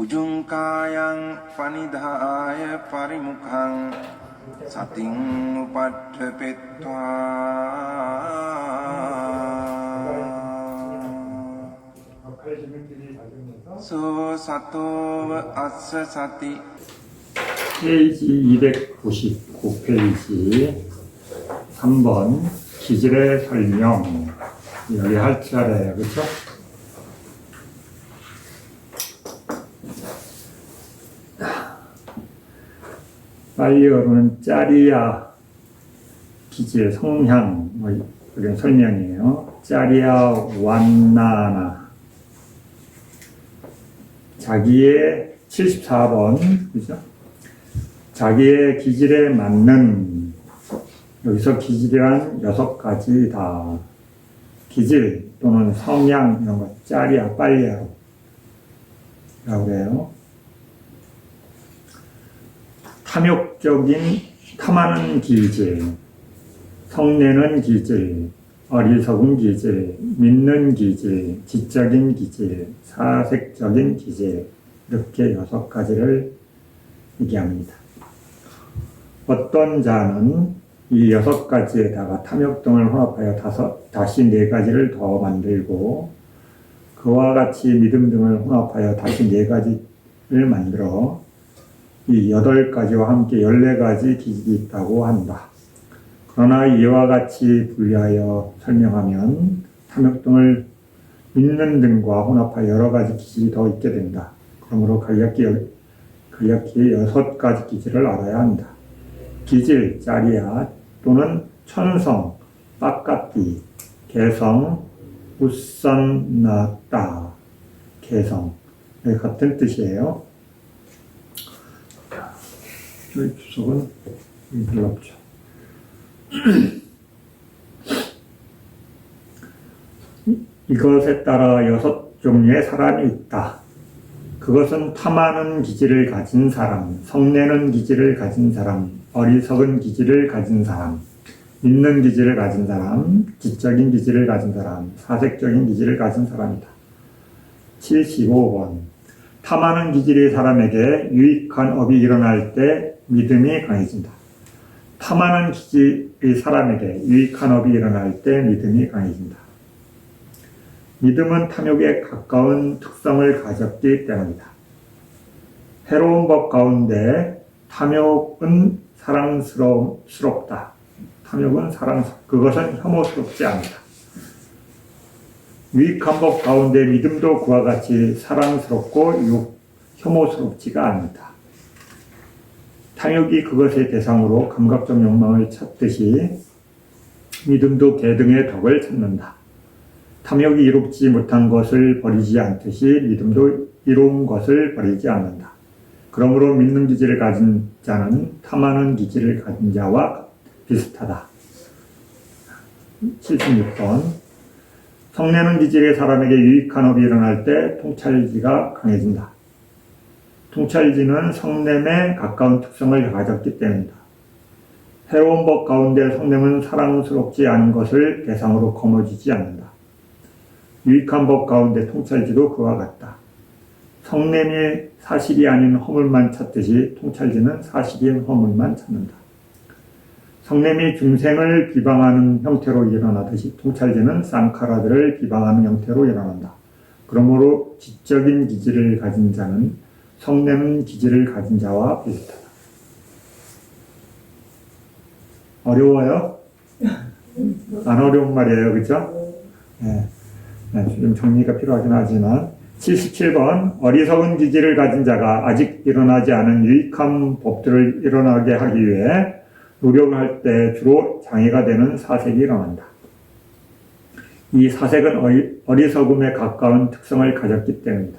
උජුංකායං පනිදාය පරිමුඛං සතින් උපට්ඨපෙත්වා 소 සතෝව අස්ස සති. 페이지 299페이지 3번 기질의 설명. 여기 할 차례예요. 그렇죠? 파이어로는 짜리야 기질 성향 이런 설명이에요. 짜리야 완나나 자기의 74번 그죠? 자기의 기질에 맞는 여기서 기질이란 6가지다. 기질 또는 성향 이런 거 짜리야 빨리야 라고 해요. 탐욕적인 탐하는 기질, 성내는 기질, 어리석은 기질, 믿는 기질, 지적인 기질, 사색적인 기질 이렇게 6가지를 얘기합니다. 어떤 자는 이 6가지에다가 탐욕 등을 혼합하여 다시 4가지를 더 만들고 그와 같이 믿음 등을 혼합하여 다시 4가지를 만들어 이 8가지와 함께 14가지 기질이 있다고 한다. 그러나 이와 같이 분리하여 설명하면 탐욕 등을 믿는 등과 혼합하여 여러 가지 기질이 더 있게 된다. 그러므로 간략히 6가지 기질을 알아야 한다. 기질, 짜리야 또는 천성, 빡깎이, 개성, 우선나따, 개성 같은 뜻이에요. 저희 주석은 별로 없죠. 이것에 따라 6종류의 사람이 있다. 그것은 탐하는 기질을 가진 사람, 성내는 기질을 가진 사람, 어리석은 기질을 가진 사람, 믿는 기질을 가진 사람, 지적인 기질을 가진 사람, 사색적인 기질을 가진 사람이다. 75번 탐하는 기질의 사람에게 유익한 업이 일어날 때 믿음이 강해진다. 탐하는 기질의 사람에게 유익한 업이 일어날 때 믿음이 강해진다. 믿음은 탐욕에 가까운 특성을 가졌기 때문이다. 해로운 법 가운데 탐욕은 사랑스럽다. 탐욕은 그것은 혐오스럽지 않다. 유익한 법 가운데 믿음도 그와 같이 사랑스럽고 혐오스럽지가 않다. 탐욕이 그것의 대상으로 감각적 욕망을 찾듯이 믿음도 계등의 덕을 찾는다. 탐욕이 이롭지 못한 것을 버리지 않듯이 믿음도 이로운 것을 버리지 않는다. 그러므로 믿는 기질을 가진 자는 탐하는 기질을 가진 자와 비슷하다. 76번 성내는 기질의 사람에게 유익한 업이 일어날 때 통찰지가 강해진다. 통찰지는 성냄에 가까운 특성을 가졌기 때문이다. 해로운 법 가운데 성냄은 사랑스럽지 않은 것을 대상으로 거머쥐지 않는다. 유익한 법 가운데 통찰지도 그와 같다. 성냄이 사실이 아닌 허물만 찾듯이 통찰지는 사실인 허물만 찾는다. 성냄이 중생을 비방하는 형태로 일어나듯이 통찰지는 쌍카라들을 비방하는 형태로 일어난다. 그러므로 지적인 기질을 가진 자는 성냄 기질을 가진 자와 비슷하다. 어려워요? 안 어려운 말이에요. 그렇죠? 네. 좀 정리가 필요하긴 하지만 77번 어리석은 기질을 가진 자가 아직 일어나지 않은 유익한 법들을 일어나게 하기 위해 노력을 할 때 주로 장애가 되는 사색이 일어난다. 이 사색은 어리석음에 가까운 특성을 가졌기 때문이다.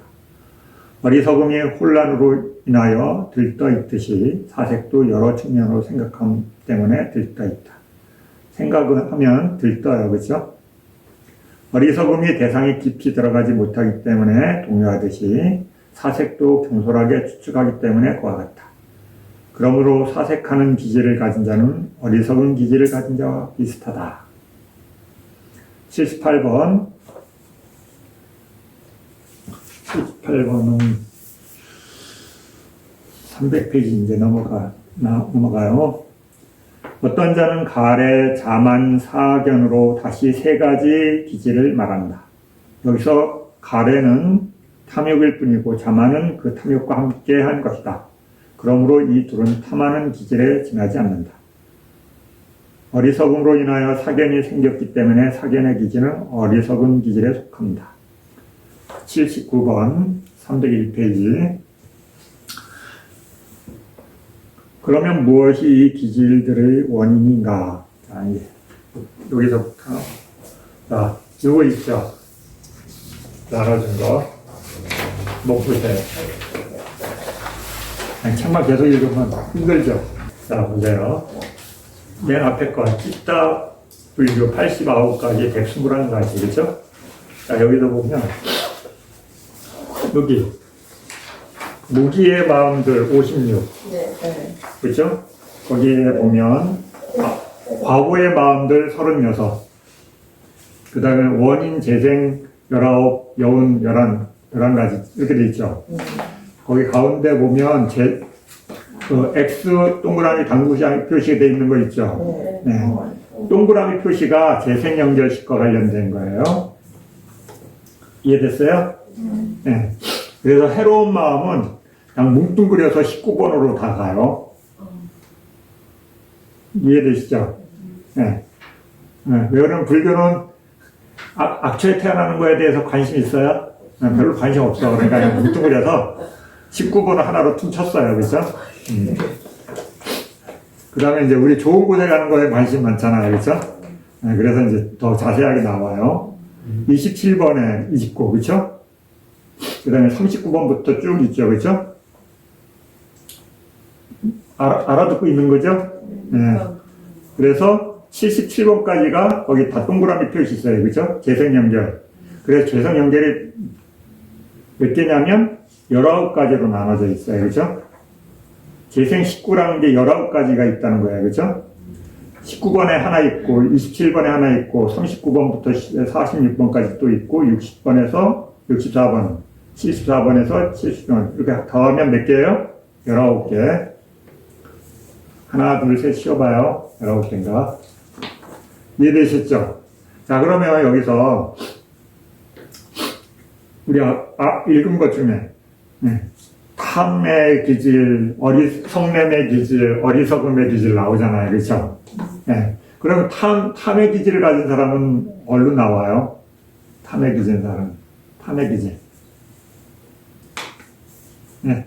어리석음이 혼란으로 인하여 들떠있듯이 사색도 여러 측면으로 생각함 때문에 들떠있다. 생각을 하면 들떠요. 그렇죠? 어리석음이 대상에 깊이 들어가지 못하기 때문에 동요하듯이 사색도 경솔하게 추측하기 때문에 그와 같다. 그러므로 사색하는 기질을 가진 자는 어리석은 기질을 가진 자와 비슷하다. 78번은 300페이지 이제 넘어가요. 어떤 자는 가래, 자만, 사견으로 다시 세 가지 기질을 말한다. 여기서 가래는 탐욕일 뿐이고 자만은 그 탐욕과 함께 한 것이다. 그러므로 이 둘은 탐하는 기질에 지나지 않는다. 어리석음으로 인하여 사견이 생겼기 때문에 사견의 기질은 어리석은 기질에 속합니다. 79번 301페이지. 그러면 무엇이 이 기질들의 원인인가? 자, 이제 여기서부터. 자, 이거 있죠? 나눠준 거. 못 보세요. 책만 계속 읽으면 힘들죠? 자, 보세요. 맨 앞에 거, 찢다 불교 89가지 121가지, 그죠? 자, 여기도 보면, 여기, 무기의 마음들 56. 네. 그죠? 거기에 보면, 과거의 마음들 36. 그 다음에 원인, 재생 19, 여운 11가지. 이렇게 돼 있죠? 거기 가운데 보면, 그 X 동그라미 당구시 표시가 되어 있는 거 있죠? 네. 동그라미 표시가 재생연결식과 관련된 거예요. 이해됐어요? 네. 그래서 해로운 마음은 그냥 뭉뚱그려서 19번으로 다 가요. 이해되시죠? 네. 네. 왜냐면 불교는 악처에 태어나는 거에 대해서 관심 있어요? 네, 별로 관심 없어. 그러니까 그냥 뭉뚱그려서 19번을 하나로 퉁쳤어요. 그죠? 그 다음에 이제 우리 좋은 곳에 가는 거에 관심 많잖아요. 그죠? 네, 그래서 이제 더 자세하게 나와요. 27번에 29, 그죠? 그 다음에 39번부터 쭉 있죠. 그죠? 알아듣고 있는 거죠? 네. 그래서 77번까지가 거기 다 동그라미 표시 있어요. 그죠? 재생연결. 그래서 재생연결이 몇 개냐면 19가지로 나눠져 있어요. 그죠? 재생 19라는 게 19가지가 있다는 거예요. 그죠? 19번에 하나 있고, 27번에 하나 있고, 39번부터 46번까지 또 있고, 60번에서 64번, 74번에서 70번. 이렇게 더하면 몇 개예요? 19개. 하나, 둘, 셋 쉬어봐요. 19개인가? 이해되셨죠? 자, 그러면 여기서 우리 읽은 것 중에 탐의 기질, 성냄의 기질, 어리석음의 기질 나오잖아요. 그렇죠? 네. 그러면 탐의 기질을 가진 사람은 얼른 나와요? 탐의 기질 사람. 탐의 기질. 네.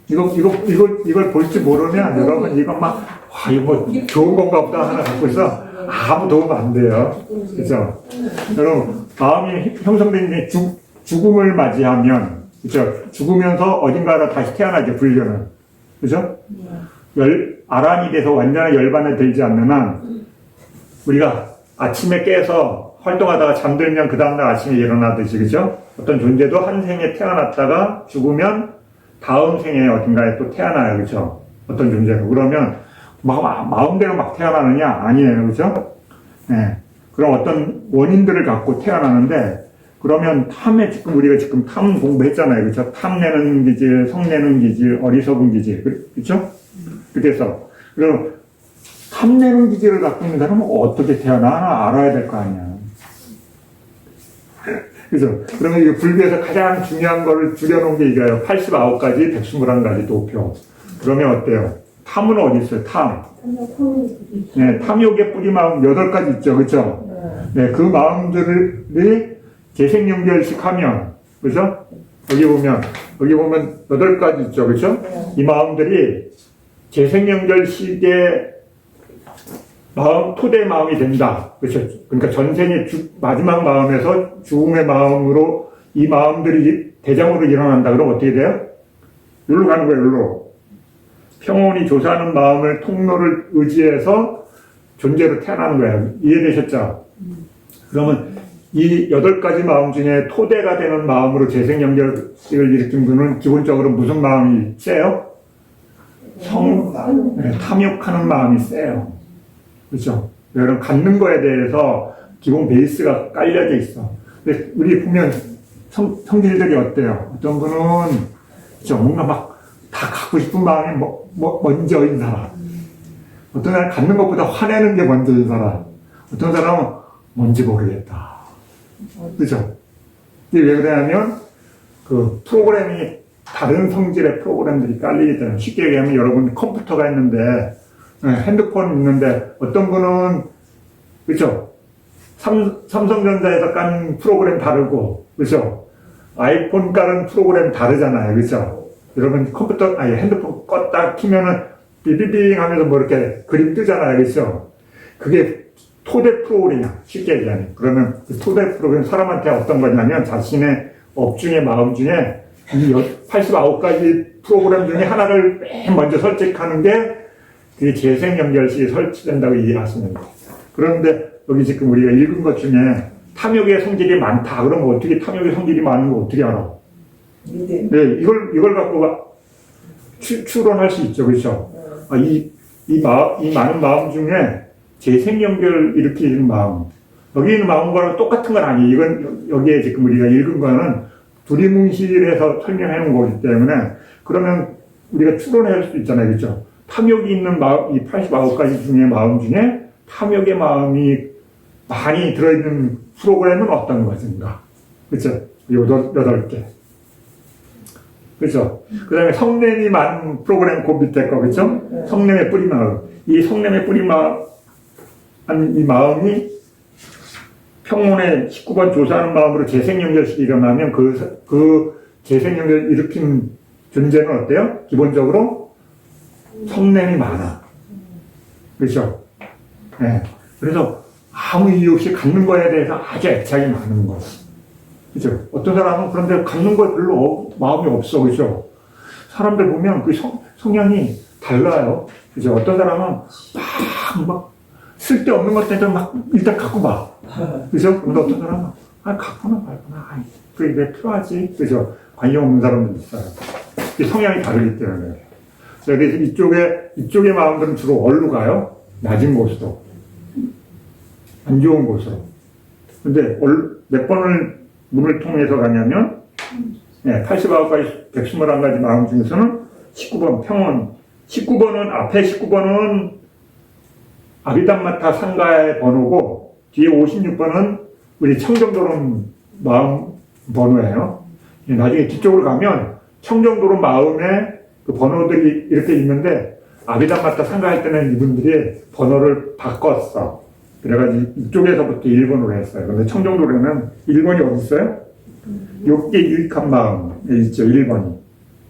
이걸 볼지 모르면 여러분 이거 막, 와, 이거 뭐 좋은 건가 보다 하나 갖고 있어. 아무 도움 안 돼요. 그렇죠? 여러분, 마음이 형성된 게 죽음을 맞이하면, 그죠? 죽으면서 어딘가로 다시 태어나죠, 불교는. 그죠? 아란이 돼서 완전한 열반에 들지 않는 한, 우리가 아침에 깨서 활동하다가 잠들면 그 다음날 아침에 일어나듯이, 그죠? 어떤 존재도 한 생에 태어났다가 죽으면 다음 생에 어딘가에 또 태어나요, 그죠? 어떤 존재가. 그러면, 마음대로 막 태어나느냐? 아니에요, 그죠? 네. 그럼 어떤 원인들을 갖고 태어나는데, 그러면 우리가 지금 탐 공부했잖아요. 그렇죠? 탐내는 기질, 성내는 기질, 어리석은 기질. 그렇죠? 그렇게 해서. 그럼 탐내는 기질을 갖고 있는 사람은 어떻게 태어나? 알아야 될 거 아니야. 그죠? 그러면 이 불교에서 가장 중요한 거를 줄여놓은 게 이거예요. 89가지, 121가지 도표. 그러면 어때요? 탐은 어디 있어요? 탐. 네, 탐욕의 뿌리 마음 8가지 있죠. 그렇죠? 네, 그 마음들이 재생연결식 하면, 그죠? 여기 보면 8가지 있죠, 그죠? 이 마음들이 재생연결식의 토대 마음이 된다. 그렇죠? 그러니까 전생의 마지막 마음에서 죽음의 마음으로 이 마음들이 대장으로 일어난다. 그럼 어떻게 돼요? 여기로 가는 거예요, 여기로. 평온히 조사하는 마음을 통로를 의지해서 존재로 태어나는 거예요. 이해되셨죠? 그러면 이 8가지 마음 중에 토대가 되는 마음으로 재생연결식을 일으킨 분은 기본적으로 무슨 마음이 세요? 탐욕하는 마음이 세요. 그렇죠? 여러분, 갖는 거에 대해서 기본 베이스가 깔려져 있어. 근데 우리 보면 성질들이 어때요? 어떤 분은, 그렇죠? 뭔가 막 다 갖고 싶은 마음이 먼저인 사람. 어떤 사람은 갖는 것보다 화내는 게 먼저인 사람. 어떤 사람은 뭔지 모르겠다. 그죠? 이게 왜 그러냐면, 그 프로그램이, 다른 성질의 프로그램들이 깔리기 때문에, 쉽게 얘기하면 여러분 컴퓨터가 있는데, 핸드폰 있는데, 어떤 분은, 그죠? 삼성전자에서 깐 프로그램 다르고, 그죠? 아이폰 깔은 프로그램 다르잖아요. 그죠? 여러분 핸드폰 껐다 키면은 비비빙 하면서 뭐 이렇게 그림 뜨잖아요. 그죠? 그게 토대 프로그램이야. 쉽게 얘기하면. 그러면 그 토대 프로그램 사람한테 어떤 거냐면 자신의 업중의 마음 중에 이 89가지 프로그램 중에 하나를 맨 먼저 설정하는 게 그게 재생연결식이 설치된다고 이해하시면 돼요. 그런데 여기 지금 우리가 읽은 것 중에 탐욕의 성질이 많다. 그러면 어떻게 탐욕의 성질이 많은 거 어떻게 알아? 네, 이걸 갖고 추론할 수 있죠. 그렇죠? 이 많은 마음 중에 재생연결 일으키는 마음. 여기 있는 마음과는 똑같은 건 아니에요. 이건 여기에 지금 우리가 읽은 거는 두리뭉실해서 설명해 놓은 거기 때문에 그러면 우리가 추론할 수 있잖아요. 그렇죠? 탐욕이 있는 마음, 이 89가지 중에 마음 중에 탐욕의 마음이 많이 들어있는 프로그램은 어떤 것인가? 그렇죠? 8개. 그렇죠? 그 다음에 성냄이 많은 프로그램 그 밑에 거, 그렇죠? 성냄의 뿌리 마음. 이 성냄의 뿌리 마음, 이 마음이 평온의 19번 조사하는 마음으로 재생연결식이 일어나면 그 재생연결 일으킨 존재는 어때요? 기본적으로 성냄이 많아. 그렇죠? 네. 그래서 아무 이유 없이 갖는 거에 대해서 아주 애착이 많은 거. 그죠? 어떤 사람은 그런데 갖는 거에 별로 마음이 없어. 그죠? 사람들 보면 그 성향이 달라요. 그죠? 어떤 사람은 막 쓸데없는 것들도 막 일단 갖고 봐. 그죠? 근데 어떤 사람은 갖거나 말거나 그게 필요하지. 그죠? 관심 없는 사람도 있어요. 성향이 다르기 때문에. 그래서 이쪽의 마음들은 주로 어디로 가요? 낮은 곳으로. 안 좋은 곳으로. 근데 몇 번을 문을 통해서 가냐면 89가지 121가지 마음 중에서는 19번 평온. 19번은 앞에 19번은 아비담마타 상가의 번호고 뒤에 56번은 우리 청정도론 마음 번호예요. 나중에 뒤쪽으로 가면 청정도론 마음에 그 번호들이 이렇게 있는데 아비담마타 상가 할 때는 이분들이 번호를 바꿨어. 그래가지고 이쪽에서부터 1번으로 했어요. 근데 청정도로는 1번이 어디 있어요? 욕계 유익한 마음에 있죠. 1번이.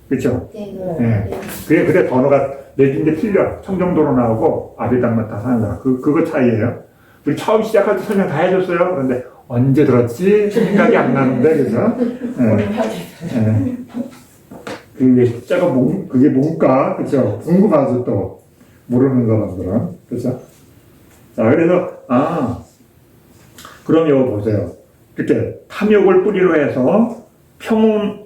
그렇죠? 네. 그래 번호가 내준 게 틀려. 청정도로 나오고 아비담마타 상가. 그거 차이예요. 우리 처음 시작할 때 설명 다 해줬어요. 그런데 언제 들었지? 생각이 안 나는데, 그죠? 네. 그 숫자가 그게 뭔가, 그죠? 궁금하죠, 또. 모르는 사람들은. 그죠? 자, 그래서, 그럼 이거 보세요. 이렇게 탐욕을 뿌리로 해서 평온,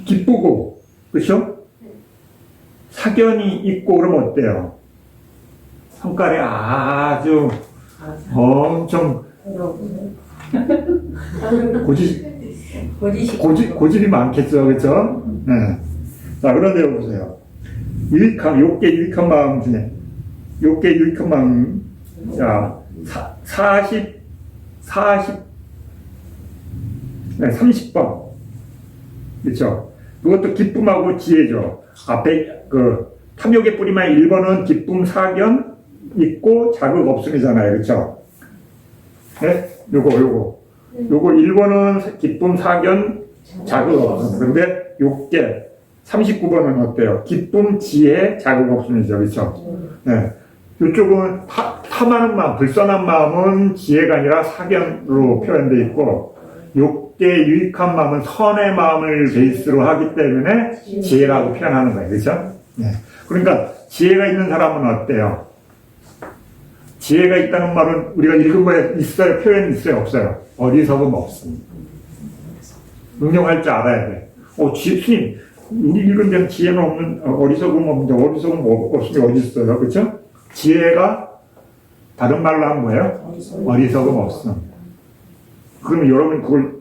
기쁘고, 그죠? 사견이 있고, 그러면 어때요? 성깔이 아주 엄청 고집이 많겠죠, 그렇죠? 네. 자, 그런데 여기 보세요. 욕계 유익한 마음 중에 욕계 유익한 마음, 자, 30번, 그렇죠? 그것도 기쁨하고 지혜죠. 앞에 탐욕의 뿌리만 1번은 기쁨, 사견 있고 자극 없음이잖아요, 그렇죠? 네? 요거 1번은 기쁨, 사견, 자극 없음. 그런데 욕계 39번은 어때요? 기쁨, 지혜, 자극 없음이죠, 그렇죠? 네. 이쪽은 탐하는 마음, 불선한 마음은 지혜가 아니라 사견으로 표현되어 있고, 욕계 유익한 마음은 선의 마음을 베이스로 하기 때문에 지혜라고 표현하는 거예요, 그렇죠? 네. 그러니까 지혜가 있는 사람은 어때요? 지혜가 있다는 말은 우리가 읽은 거에 있어요? 표현이 있어요? 없어요? 어리석음 없습니다. 응용할 줄 알아야 돼. 스님, 우리 읽은 데는 지혜는 없는, 어리석음 없는데, 어리석음 없으면 어디 있어요? 그렇죠? 지혜가 다른 말로 하면 뭐예요? 어리석음 없음. 그러면 여러분 그걸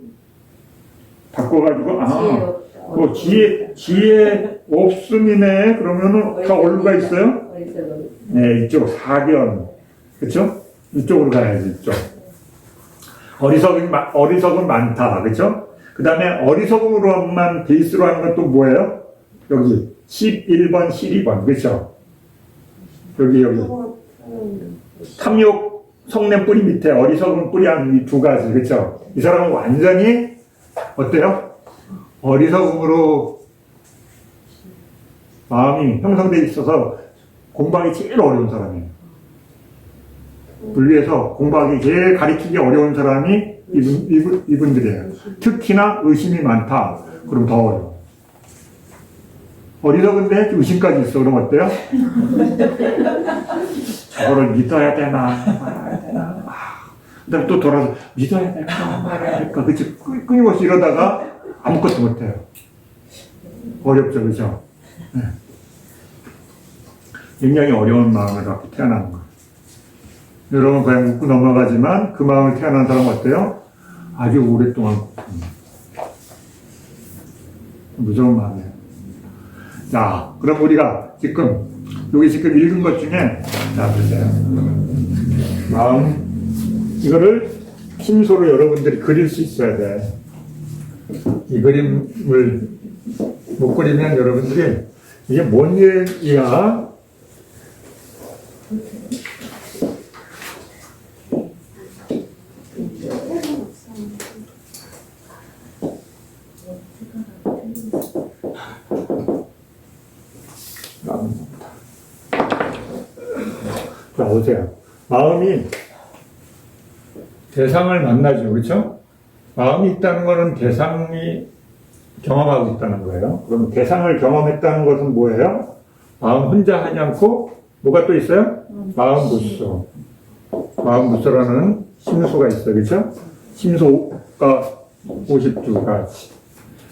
바꿔가지고, 지혜 지혜 없음이네. 그러면은 다 어디로 가 있어요? 네, 이쪽 사견. 그쵸? 이쪽으로 가야지, 이쪽. 어리석은 많다. 그쵸? 그 다음에 어리석음으로만 베이스로 하는 건 또 뭐예요? 여기 11번, 12번. 그쵸? 여기. 탐욕 성냄 뿌리 밑에 어리석은 뿌리 한 이 두 가지. 그쵸? 이 사람은 완전히 어때요? 어리석음으로 마음이 형성되어 있어서 공부하기 제일 어려운 사람이에요. 분리해서 공부하기 제일 가리키기 어려운 사람이 이분들이에요. 특히나 의심이 많다. 그럼 더 어려워. 어리석은데 의심까지 있어. 그럼 어때요? 저거를 믿어야 되나 말아야 되나. 그 다음에 또 돌아서 믿어야 될까 말아야 될까. 그치? 끊임없이 이러다가 아무것도 못해요. 어렵죠. 그죠? 네. 굉장히 어려운 마음을 갖고 태어나는 거예요. 여러분 그냥 웃고 넘어가지만 그 마음을 태어난 사람은 어때요? 아주 오랫동안 무서운 마음이에요. 자, 그럼 우리가 여기 지금 읽은 것 중에, 자, 보세요. 마음, 이거를 심소로 여러분들이 그릴 수 있어야 돼. 이 그림을 못 그리면 여러분들이 이게 뭔 얘기야? 자, 보세요. 마음이 대상을 만나죠. 그렇죠? 마음이 있다는 것은 대상이 경험하고 있다는 거예요. 그럼 대상을 경험했다는 것은 뭐예요? 마음 혼자 하지 않고 뭐가 또 있어요? 마음 무소. 마음 무소라는 심소가 있어요. 그렇죠? 심소가 52가지.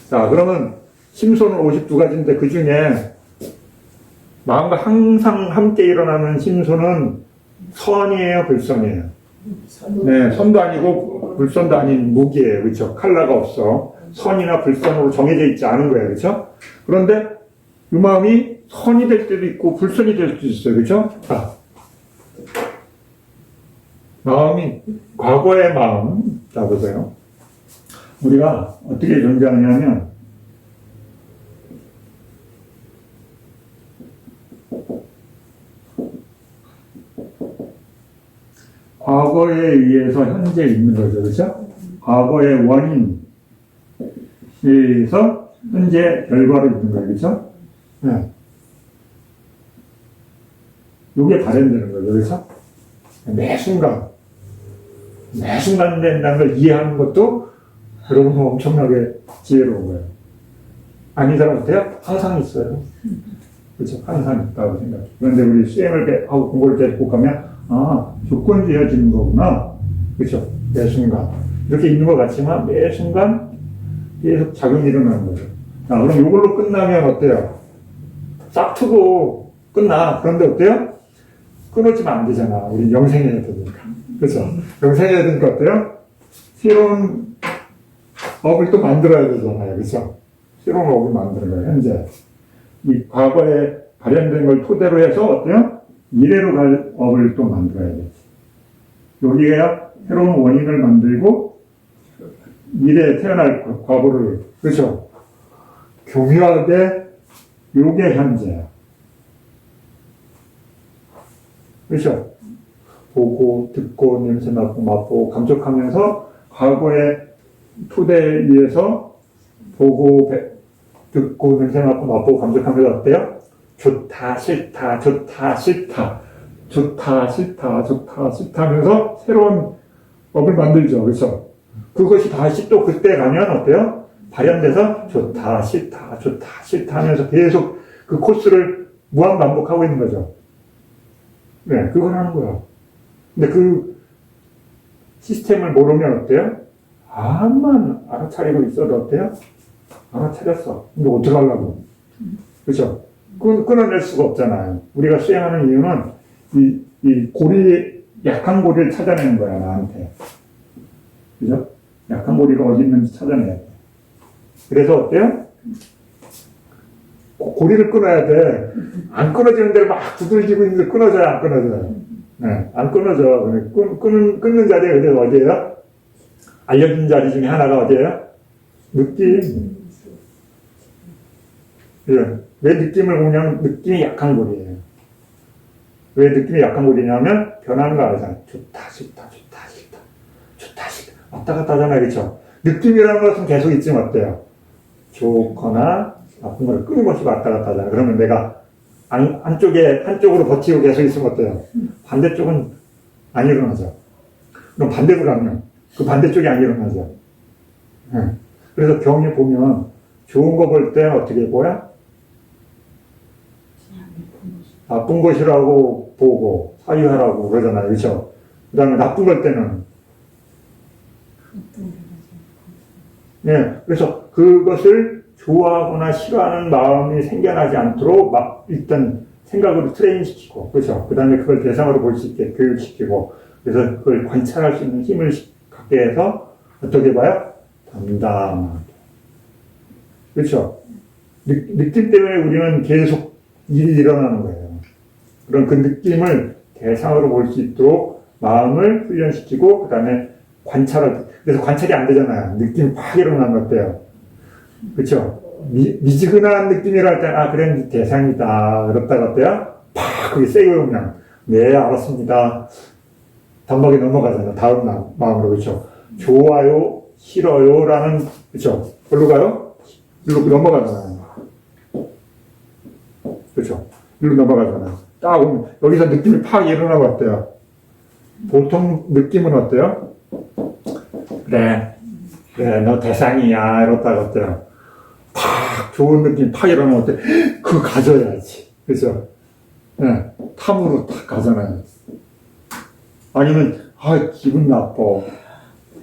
자, 그러면 심소는 52가지인데 그 중에 마음과 항상 함께 일어나는 심소는 선이에요, 불선이에요? 네, 선도 아니고 불선도 아닌 무기예요. 그렇죠? 칼라가 없어. 선이나 불선으로 정해져 있지 않은 거예요. 그렇죠? 그런데 이 마음이 선이 될 때도 있고 불선이 될 수도 있어요. 그렇죠? 자, 마음이 과거의 마음. 자, 보세요. 우리가 어떻게 존재하냐면 과거에 의해서 현재 있는 거죠. 그렇죠? 과거의 원인에 의해서 현재 결과로 있는 거예요. 그렇죠? 네. 이게 발현되는 거죠. 그렇죠? 매 순간 된다는 걸 이해하는 것도 여러분 엄청나게 지혜로운 거예요. 아닌 사람 같아요? 항상 있어요. 그렇죠? 항상 있다고 생각해요. 그런데 우리 수행을 하고 공부를 계속 가면 조건지어지는 거구나. 그렇죠? 매 순간. 이렇게 있는 것 같지만 매 순간 계속 작용이 일어나는 거예요. 자, 그럼 이걸로 끝나면 어때요? 싹트고 끝나. 그런데 어때요? 끊어지면 안 되잖아. 우리 영생해야 되니까. 그렇죠? 영생해야 되니까 어때요? 새로운 업을 또 만들어야 되잖아요. 그렇죠? 새로운 업을 만드는 거예요. 현재. 이 과거에 발현된 걸 토대로 해서 어때요? 미래로 갈 업을 또 만들어야 되지. 여기가 새로운 원인을 만들고 미래에 태어날 과거를, 그렇죠? 교묘하게 요게 현재야. 그렇죠? 보고, 듣고, 냄새 맡고, 맛보고, 감촉하면서 과거의 토대에 의해서 보고, 듣고, 냄새 맡고, 맛보고, 감촉하면서 어때요? 좋다, 싫다, 좋다, 싫다, 좋다, 싫다, 좋다, 싫다 하면서 새로운 법을 만들죠. 그렇죠? 그것이 다시 또 그때 가면 어때요? 발현돼서 좋다, 싫다, 좋다, 싫다 하면서 계속 그 코스를 무한 반복하고 있는 거죠. 네, 그걸 하는 거야. 근데 그 시스템을 모르면 어때요? 암만 알아차리고 있어도 어때요? 알아차렸어. 근데 어떡하려고? 그렇죠? 끊어낼 수가 없잖아요. 우리가 수행하는 이유는 이 약한 고리를 찾아내는 거야, 나한테. 그죠? 약한 고리가 어디 있는지 찾아내야 돼. 그래서 어때요? 고리를 끊어야 돼. 안 끊어지는 데를 막 두들기고 있는데 끊어져요, 안 끊어져요? 네, 안 끊어져. 끊는 자리가 어디예요? 알려준 자리 중에 하나가 어디예요? 느낌. 예. 왜 느낌을 보냐면 느낌이 약한 고리예요. 왜 느낌이 약한 고리냐면 변하는 거 알잖아요. 좋다, 싫다, 좋다, 싫다. 좋다, 싫다. 왔다 갔다 하잖아요. 그렇죠? 느낌이라는 것은 계속 있지만 어때요? 좋거나 나쁜 걸 끄는 것이 왔다 갔다 하잖아요. 그러면 내가 한쪽으로 버티고 계속 있으면 어때요? 반대쪽은 안 일어나죠. 그럼 반대로 가면 그 반대쪽이 안 일어나죠. 네. 그래서 병에 보면 좋은 거 볼 때 어떻게 보여? 나쁜 것이라고 보고 사유하라고 그러잖아요. 그렇죠? 그 다음에 나쁜 걸 때는 네, 그래서 그것을 좋아하거나 싫어하는 마음이 생겨나지 않도록 일단 생각으로 트레이닝시키고, 그렇죠? 그 다음에 그걸 대상으로 볼 수 있게 교육시키고, 그래서 그걸 관찰할 수 있는 힘을 갖게 해서 어떻게 봐요? 담담하게. 그렇죠? 느낌 때문에 우리는 계속 일이 일어나는 거예요. 그럼 그 느낌을 대상으로 볼 수 있도록 마음을 훈련시키고, 그 다음에 그래서 관찰이 안 되잖아요. 느낌이 팍 일어나면 어때요? 그쵸? 미지근한 느낌이라 할 때, 그래, 대상이다. 그렇다가 어때요? 팍! 그게 세고 그냥, 네, 알았습니다. 단박에 넘어가잖아요. 다음 마음으로, 그쵸? 좋아요, 싫어요, 라는, 그쵸? 어디로 가요? 일로 넘어가잖아요. 그쵸? 일로 넘어가잖아요. 딱 오면, 여기서 느낌이 팍 일어나면 어때요? 보통 느낌은 어때요? 그래, 너 대상이야. 이렇다가 어때요? 팍, 좋은 느낌 팍 일어나면 어때? 그거 가져야지. 그죠? 네, 탐으로 탁 가잖아요. 아니면, 기분 나빠.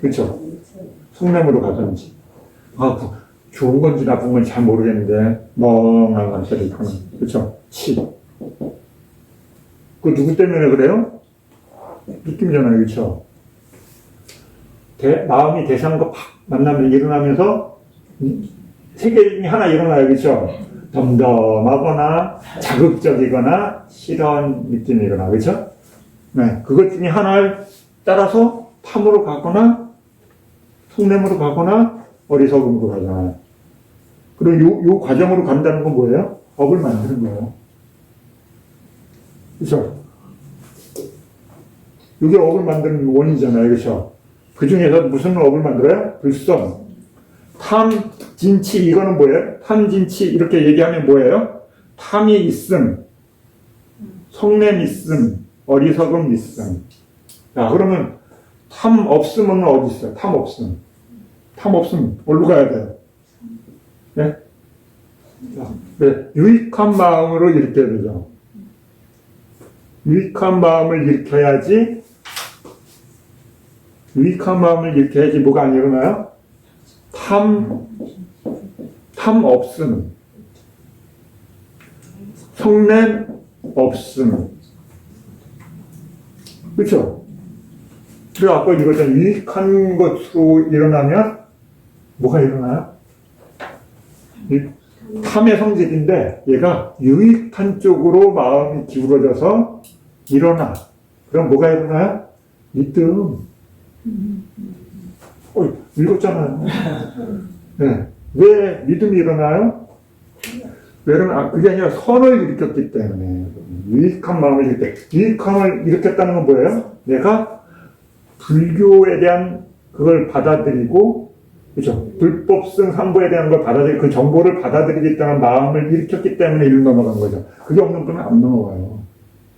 그쵸? 속냄으로 가든지. 좋은 건지 나쁜 건지 잘 모르겠는데, 멍한 것들이 하는. 그쵸? 그 누구 때문에 그래요? 느낌이잖아요. 그쵸? 마음이 대상과 팍 만나면 일어나면서 세 개 중에 하나 일어나요. 그렇죠? 덤덤하거나 자극적이거나 싫어하는 느낌이 일어나. 그렇죠? 네, 그것 중에 하나를 따라서 탐으로 가거나 속냄으로 가거나 어리석음으로 가잖아요. 그리고 요 과정으로 간다는 건 뭐예요? 업을 만드는 거예요. 그렇죠? 이게 업을 만드는 원인이잖아요. 그렇죠? 그 중에서 무슨 업을 만들어요? 불성. 탐, 진치, 이거는 뭐예요? 탐, 진치, 이렇게 얘기하면 뭐예요? 탐이 있음, 속냄 있음, 어리석음 있음. 자, 그러면 탐 없음은 어디 있어요? 탐 없음. 탐 없음, 어디로 가야 돼요? 네? 네, 유익한 마음으로 일으켜야 되죠. 유익한 마음을 일으켜야지 뭐가 안 일어나요? 탐 없음. 속냄 없음. 그렇죠? 그리고 아까 이거잖아요. 유익한 것으로 일어나면 뭐가 일어나요? 탐의 성질인데 얘가 유익한 쪽으로 마음이 기울어져서 일어나. 그럼 뭐가 일어나요? 믿음. 읽었잖아요. 네. 왜 믿음이 일어나요? 왜냐면 그게 아니라 선을 일으켰기 때문에. 유익한 마음을 유익함을 일으켰다는 건 뭐예요? 내가 불교에 대한 그걸 받아들이고, 그렇죠? 불법성 삼보에 대한 걸 받아들이고 그 정보를 받아들이겠다는 마음을 일으켰기 때문에 일로 넘어간 거죠. 그게 없는 거면 안 넘어가요.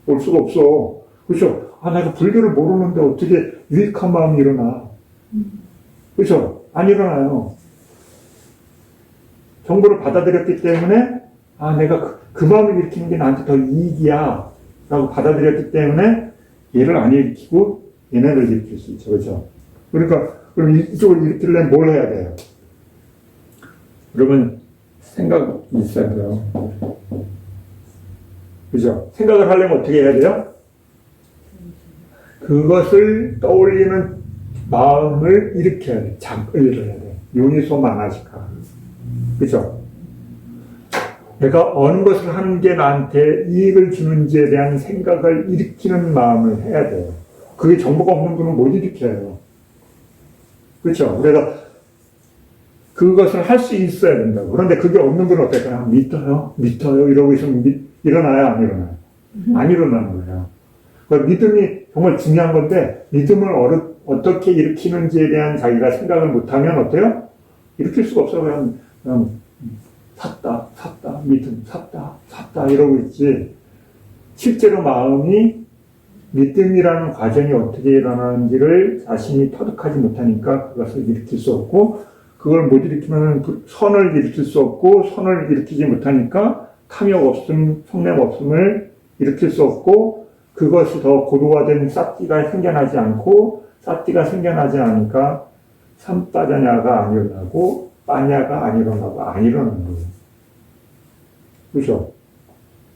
올 수가 없어. 그렇죠? 내가 불교를 모르는데 어떻게 유익한 마음이 일어나? 그렇죠? 안 일어나요. 정보를 받아들였기 때문에 내가 그 마음을 일으키는 게 나한테 더 이익이야 라고 받아들였기 때문에 얘를 안 일으키고 얘네를 일으킬 수 있죠. 그렇죠? 그러니까 그럼 이쪽을 일으키려면 뭘 해야 돼요? 여러분 생각이 있어야 돼요. 그죠? 생각을 하려면 어떻게 해야 돼요? 그것을 떠올리는 마음을 일으켜야 돼. 작을 해야 돼. 요니소 마나시카. 그죠? 내가 어느 것을 하는 게 나한테 이익을 주는지에 대한 생각을 일으키는 마음을 해야 돼요. 그게 정보가 없는 분은 못 일으켜요. 그렇죠? 그래서 그것을 할 수 있어야 된다고. 그런데 그게 없는 분은 어떨까요? 믿어요 이러고 있으면 일어나요, 안 일어나요? 안 일어나는 거예요. 그러니까 믿음이 정말 중요한 건데 믿음을 어떻게 일으키는지에 대한 자기가 생각을 못하면 어때요? 일으킬 수가 없어요. 그냥 샀다 믿음 샀다 이러고 있지. 실제로 마음이 믿음이라는 과정이 어떻게 일어나는지를 자신이 터득하지 못하니까 그것을 일으킬 수 없고, 그걸 못 일으키면 선을 일으킬 수 없고, 선을 일으키지 못하니까 탐욕 없음, 성냄 없음을 일으킬 수 없고, 그것이 더 고도화된 싹기가 생겨나지 않고, 싹기가 생겨나지 않으니까 삼빠자냐가 안 일어나고 빠냐가 안 일어나는 거예요. 그렇죠?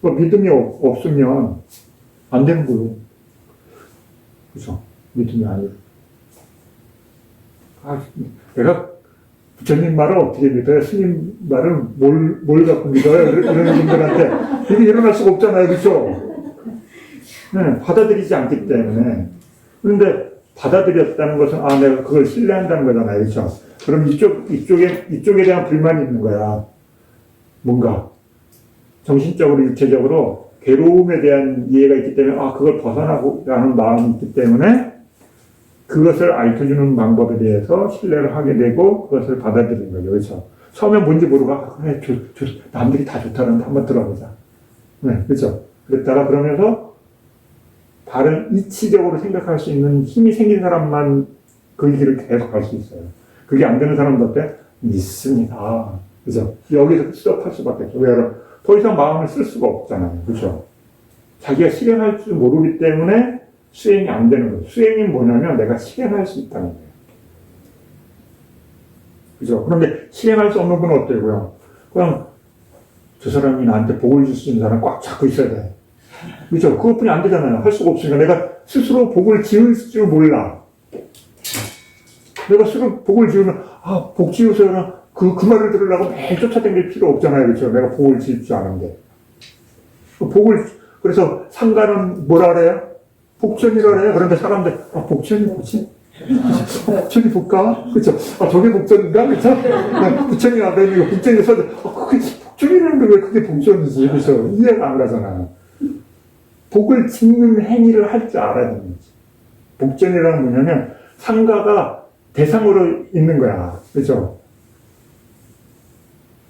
믿음이 없으면 안 되는 거예요. 그렇죠? 믿음이 아니에요. 내가 부처님 말을 어떻게 믿어요? 스님 말을 뭘 갖고 믿어요? 이런 분들한테 이게 일어날 수가 없잖아요. 그렇죠? 네, 받아들이지 않기 때문에. 그런데 받아들였다는 것은 내가 그걸 신뢰한다는 거잖아요. 그렇죠? 그럼 이쪽에 대한 불만이 있는 거야. 뭔가 정신적으로 육체적으로 괴로움에 대한 이해가 있기 때문에 그걸 벗어나고라는 마음이 있기 때문에 그것을 알려주는 방법에 대해서 신뢰를 하게 되고 그것을 받아들이는 거죠. 그렇죠? 처음에 뭔지 모르고 그래, 남들이 다 좋다는데 한번 들어보자. 네, 그렇죠? 그랬다가 그러면서 다른 이치적으로 생각할 수 있는 힘이 생긴 사람만 그 길을 계속 갈 수 있어요. 그게 안 되는 사람도 어때? 믿습니다. 그죠? 여기서 스톱할 수밖에 없죠. 왜냐하면 더 이상 마음을 쓸 수가 없잖아요. 그죠? 자기가 실행할 줄 모르기 때문에 수행이 안 되는 거예요. 수행이 뭐냐면 내가 실행할 수 있다는 거예요. 그죠? 그런데 실행할 수 없는 분은 어때고요? 그냥 저 사람이 나한테 복을 줄 수 있는 사람 꽉 잡고 있어야 돼. 그죠? 그것뿐이 안 되잖아요. 할 수가 없으니까 내가 스스로 복을 지을 줄 몰라. 내가 스스로 복을 지으면 복 지으세요. 그 말을 들으려고 매일 쫓아다닐 필요 없잖아요. 그렇죠? 내가 복을 지을 줄 아는데. 그래서 상가는 뭐라 그래요? 복전이라 그래요. 그런데 사람들, 복전이 뭐지? 복전이 볼까? 그쵸? 저게 복전인가? 그쵸? 부처님 앞에 있는 거 복전이 써져. 그게 복전이라는 게 왜 그게 복전이지? 그쵸? 이해가 안 가잖아요. 복을 짓는 행위를 할 줄 알아야 되는 거지. 복전이라는 뭐냐면 상가가 대상으로 있는 거야. 그죠?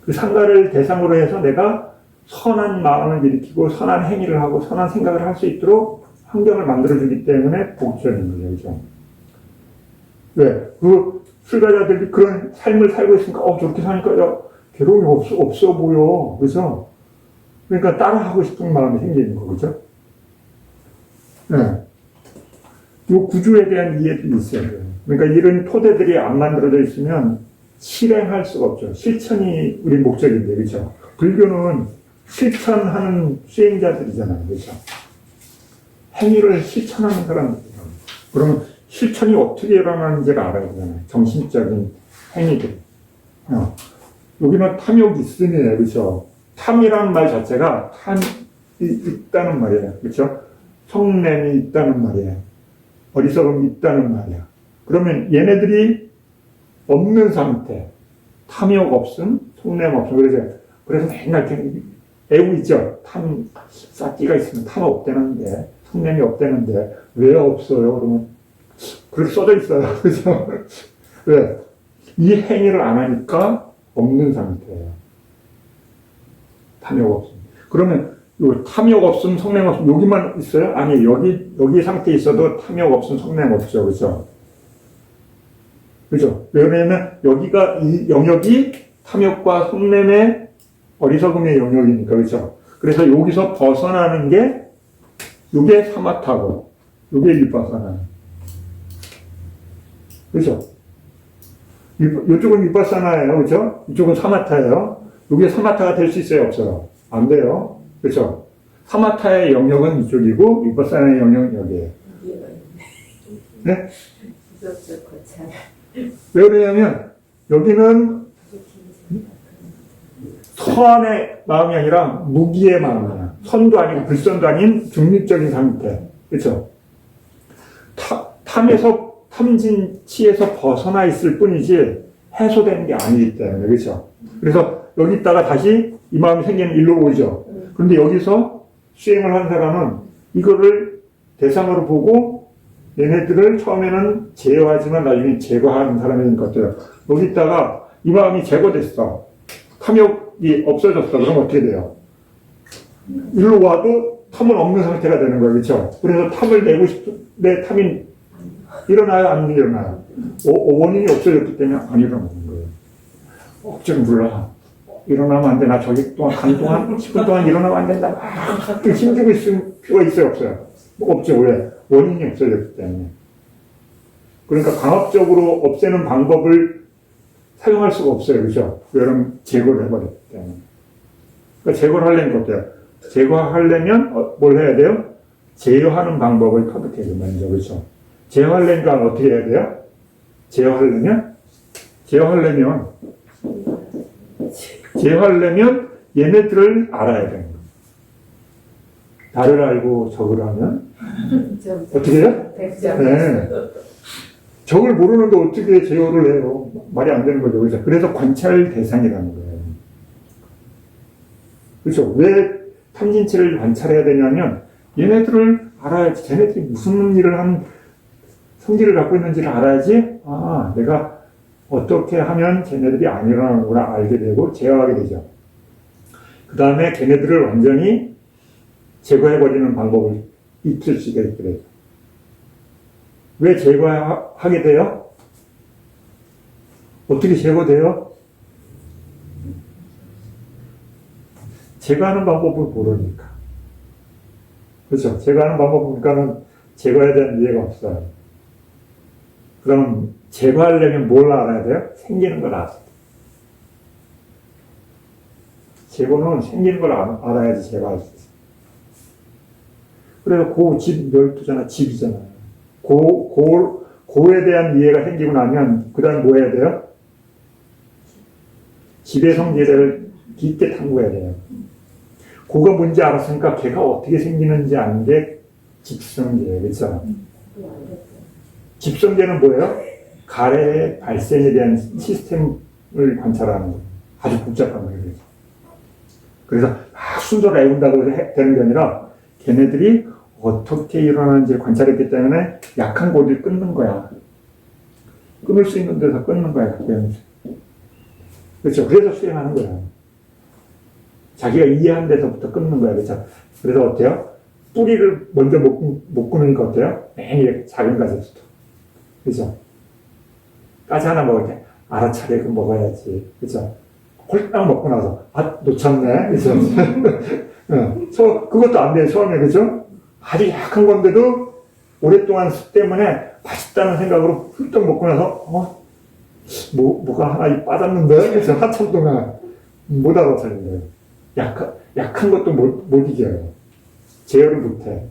그 상가를 대상으로 해서 내가 선한 마음을 일으키고 선한 행위를 하고 선한 생각을 할 수 있도록 환경을 만들어주기 때문에 복전인 거죠. 그죠? 왜? 그 출가자들이 그런 삶을 살고 있으니까 저렇게 사니까 괴로움이 없어 보여. 그죠? 그러니까 따라하고 싶은 마음이 생기는 거. 그죠? 네. 이 구조에 대한 이해도 있어야 돼요. 그러니까 이런 토대들이 안 만들어져 있으면 실행할 수가 없죠. 실천이 우리 목적인데, 그렇죠? 불교는 실천하는 수행자들이잖아요, 그렇죠? 행위를 실천하는 사람들이잖아요. 그러면 실천이 어떻게 일어나는지를 알아야 되잖아요. 정신적인 행위들. 여기는 탐욕이 있음이에요, 그렇죠? 탐이라는 말 자체가 탐이 있다는 말이에요, 그렇죠? 성냄이 있다는 말이에요. 어리석음이 있다는 말이야. 그러면 얘네들이 없는 상태, 탐욕 없음, 속냄 없음. 그래서 맨날 애우 있죠. 싹기가 있으면 탐 없대는데, 속냄이 없대는데, 왜 없어요? 그러면, 그렇게 써져 있어요. 그래서, 왜? 이 행위를 안 하니까 없는 상태예요. 탐욕 없음. 그러면, 탐욕 없음, 속냄 없음, 여기만 있어요? 아니, 여기 상태에 있어도 탐욕 없음, 속냄 없죠. 그죠? 그죠? 왜냐면 여기가 이 영역이 탐욕과 속냄의 어리석음의 영역이니까. 그죠? 그래서 여기서 벗어나는 게 이게 사마타고 이게 위파사나. 그죠? 이쪽은 위파사나예요. 그죠? 이쪽은 사마타예요. 이게 사마타가 될 수 있어요? 없어요? 안 돼요. 그죠? 사마타의 영역은 이쪽이고 위파사나의 영역은 여기에요. 네? 왜 그러냐면 여기는 선의 마음이 아니라 무기의 마음이야. 선도 아니고 불선도 아닌 중립적인 상태. 그렇죠? 탐진치에서 벗어나 있을 뿐이지 해소되는 게 아니기 때문에. 그렇죠? 그래서 여기다가 다시 이 마음이 생기는 일로 오죠. 그런데 여기서 수행을 한 사람은 이거를 대상으로 보고 얘네들을 처음에는 제어하지만 나중에 제거하는 사람인 것 같아요. 여기다가 이 마음이 제거됐어. 탐욕이 없어졌어. 그럼 어떻게 돼요? 일로 와도 탐은 없는 상태가 되는 거예요. 그렇죠? 그래서 탐을 내고 싶은데 탐이 일어나요? 안 일어나요? 원인이 없어졌기 때문에 안 일어나는 거예요. 억지로 불러. 일어나면 안 돼. 나 저기 동안, 간 동안, 10분 동안 일어나면 안 된다. 막 힘주고 있을 필요가 있어요? 없어요? 없죠. 왜? 원인이 없어졌기 때문에. 그러니까 강압적으로 없애는 방법을 사용할 수가 없어요. 그죠? 왜냐면 제거를 해버렸기 때문에. 그러니까 제거를 하려면 어때요? 제거하려면 뭘 해야 돼요? 제어하는 방법을 터득해야 돼요. 먼저. 그죠? 제어하려니까 어떻게 해야 돼요? 제어하려면 얘네들을 알아야 되는 거예요. 나를 알고 적을 하면 어떻게 해요? 네. 적을 모르는데 어떻게 제어를 해요? 말이 안 되는 거죠. 그렇죠? 그래서 관찰 대상이라는 거예요. 그렇죠? 왜 탐진치를 관찰해야 되냐면 얘네들을 알아야지. 쟤네들이 무슨 일을 한 성질을 갖고 있는지를 알아야지. 아, 내가 어떻게 하면 쟤네들이 안 일어나는구나 알게 되고 제어하게 되죠. 그 다음에 걔네들을 완전히 제거해버리는 방법을 익힐 수 있게 되죠. 왜 제거하게 돼요? 어떻게 제거돼요? 제거하는 방법을 모르니까. 그렇죠? 제거하는 방법 보니까는 제거해야 되는 이해가 없어요. 그럼 제거하려면 뭘 알아야 돼요? 생기는 걸 알아야 돼요. 제거는 생기는 걸 알아야지 제거할 수 있어요. 그래서 고집 멸두잖아, 집이잖아요. 고에 대한 이해가 생기고 나면 그 다음 뭐 해야 돼요? 집의 성질을 깊게 탐구해야 돼요. 고가 뭔지 알았으니까 걔가 어떻게 생기는지 아는 게 집성제예요. 그렇죠? 집성제는 뭐예요? 가래의 발생에 대한 시스템을 관찰하는 거예요. 아주 복잡한 거예요. 그래서 막 순서를 외운다고 되는 게 아니라 걔네들이 어떻게 일어나는지를 관찰했기 때문에 약한 고리를 끊는 거야. 끊을 수 있는 데서 끊는 거야. 그렇죠? 그래서 수행하는 거야. 자기가 이해한 데서부터 끊는 거야. 그렇죠? 그래서 어때요? 뿌리를 먼저 못 끊으니까 어때요? 맨 이렇게 작은 가지부터. 그죠? 가지 하나 먹을 때, 알아차리고 먹어야지. 그죠? 홀딱 먹고 나서, 놓쳤네. 그죠? 그것도 안 돼요, 처음에. 그죠? 아주 약한 건데도, 오랫동안 술 때문에 맛있다는 생각으로 훌떡 먹고 나서, 뭐가 하나 빠졌는데? 그죠? 한참 동안 못 알아차린 거예요. 약한 것도 못 이겨요. 제어를 못 해.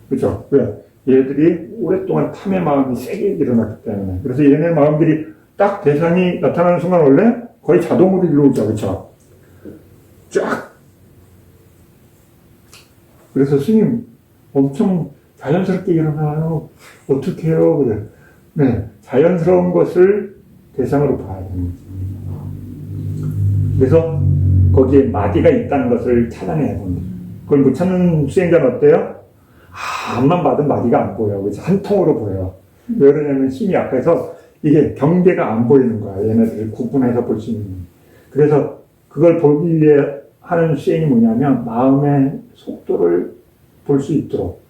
그죠? 왜? 얘들이 오랫동안 탐의 마음이 세게 일어났기 때문에. 그래서 얘네 마음들이 딱 대상이 나타나는 순간 원래 거의 자동으로 일어오죠. 그쵸? 쫙! 그래서 스님 엄청 자연스럽게 일어나요. 어떻게 해요? 그래. 네. 자연스러운 것을 대상으로 봐야 됩니다. 그래서 거기에 마디가 있다는 것을 찾아내야 됩니다. 그걸 못 찾는 수행자는 어때요? 앞만 봐도 마디가 안 보여. 그래서 한 통으로 보여. 왜 그러냐면 힘이 약해서 이게 경계가 안 보이는 거야. 얘네들을 구분해서 볼 수 있는. 그래서 그걸 보기 위해 하는 수행이 뭐냐면 마음의 속도를 볼 수 있도록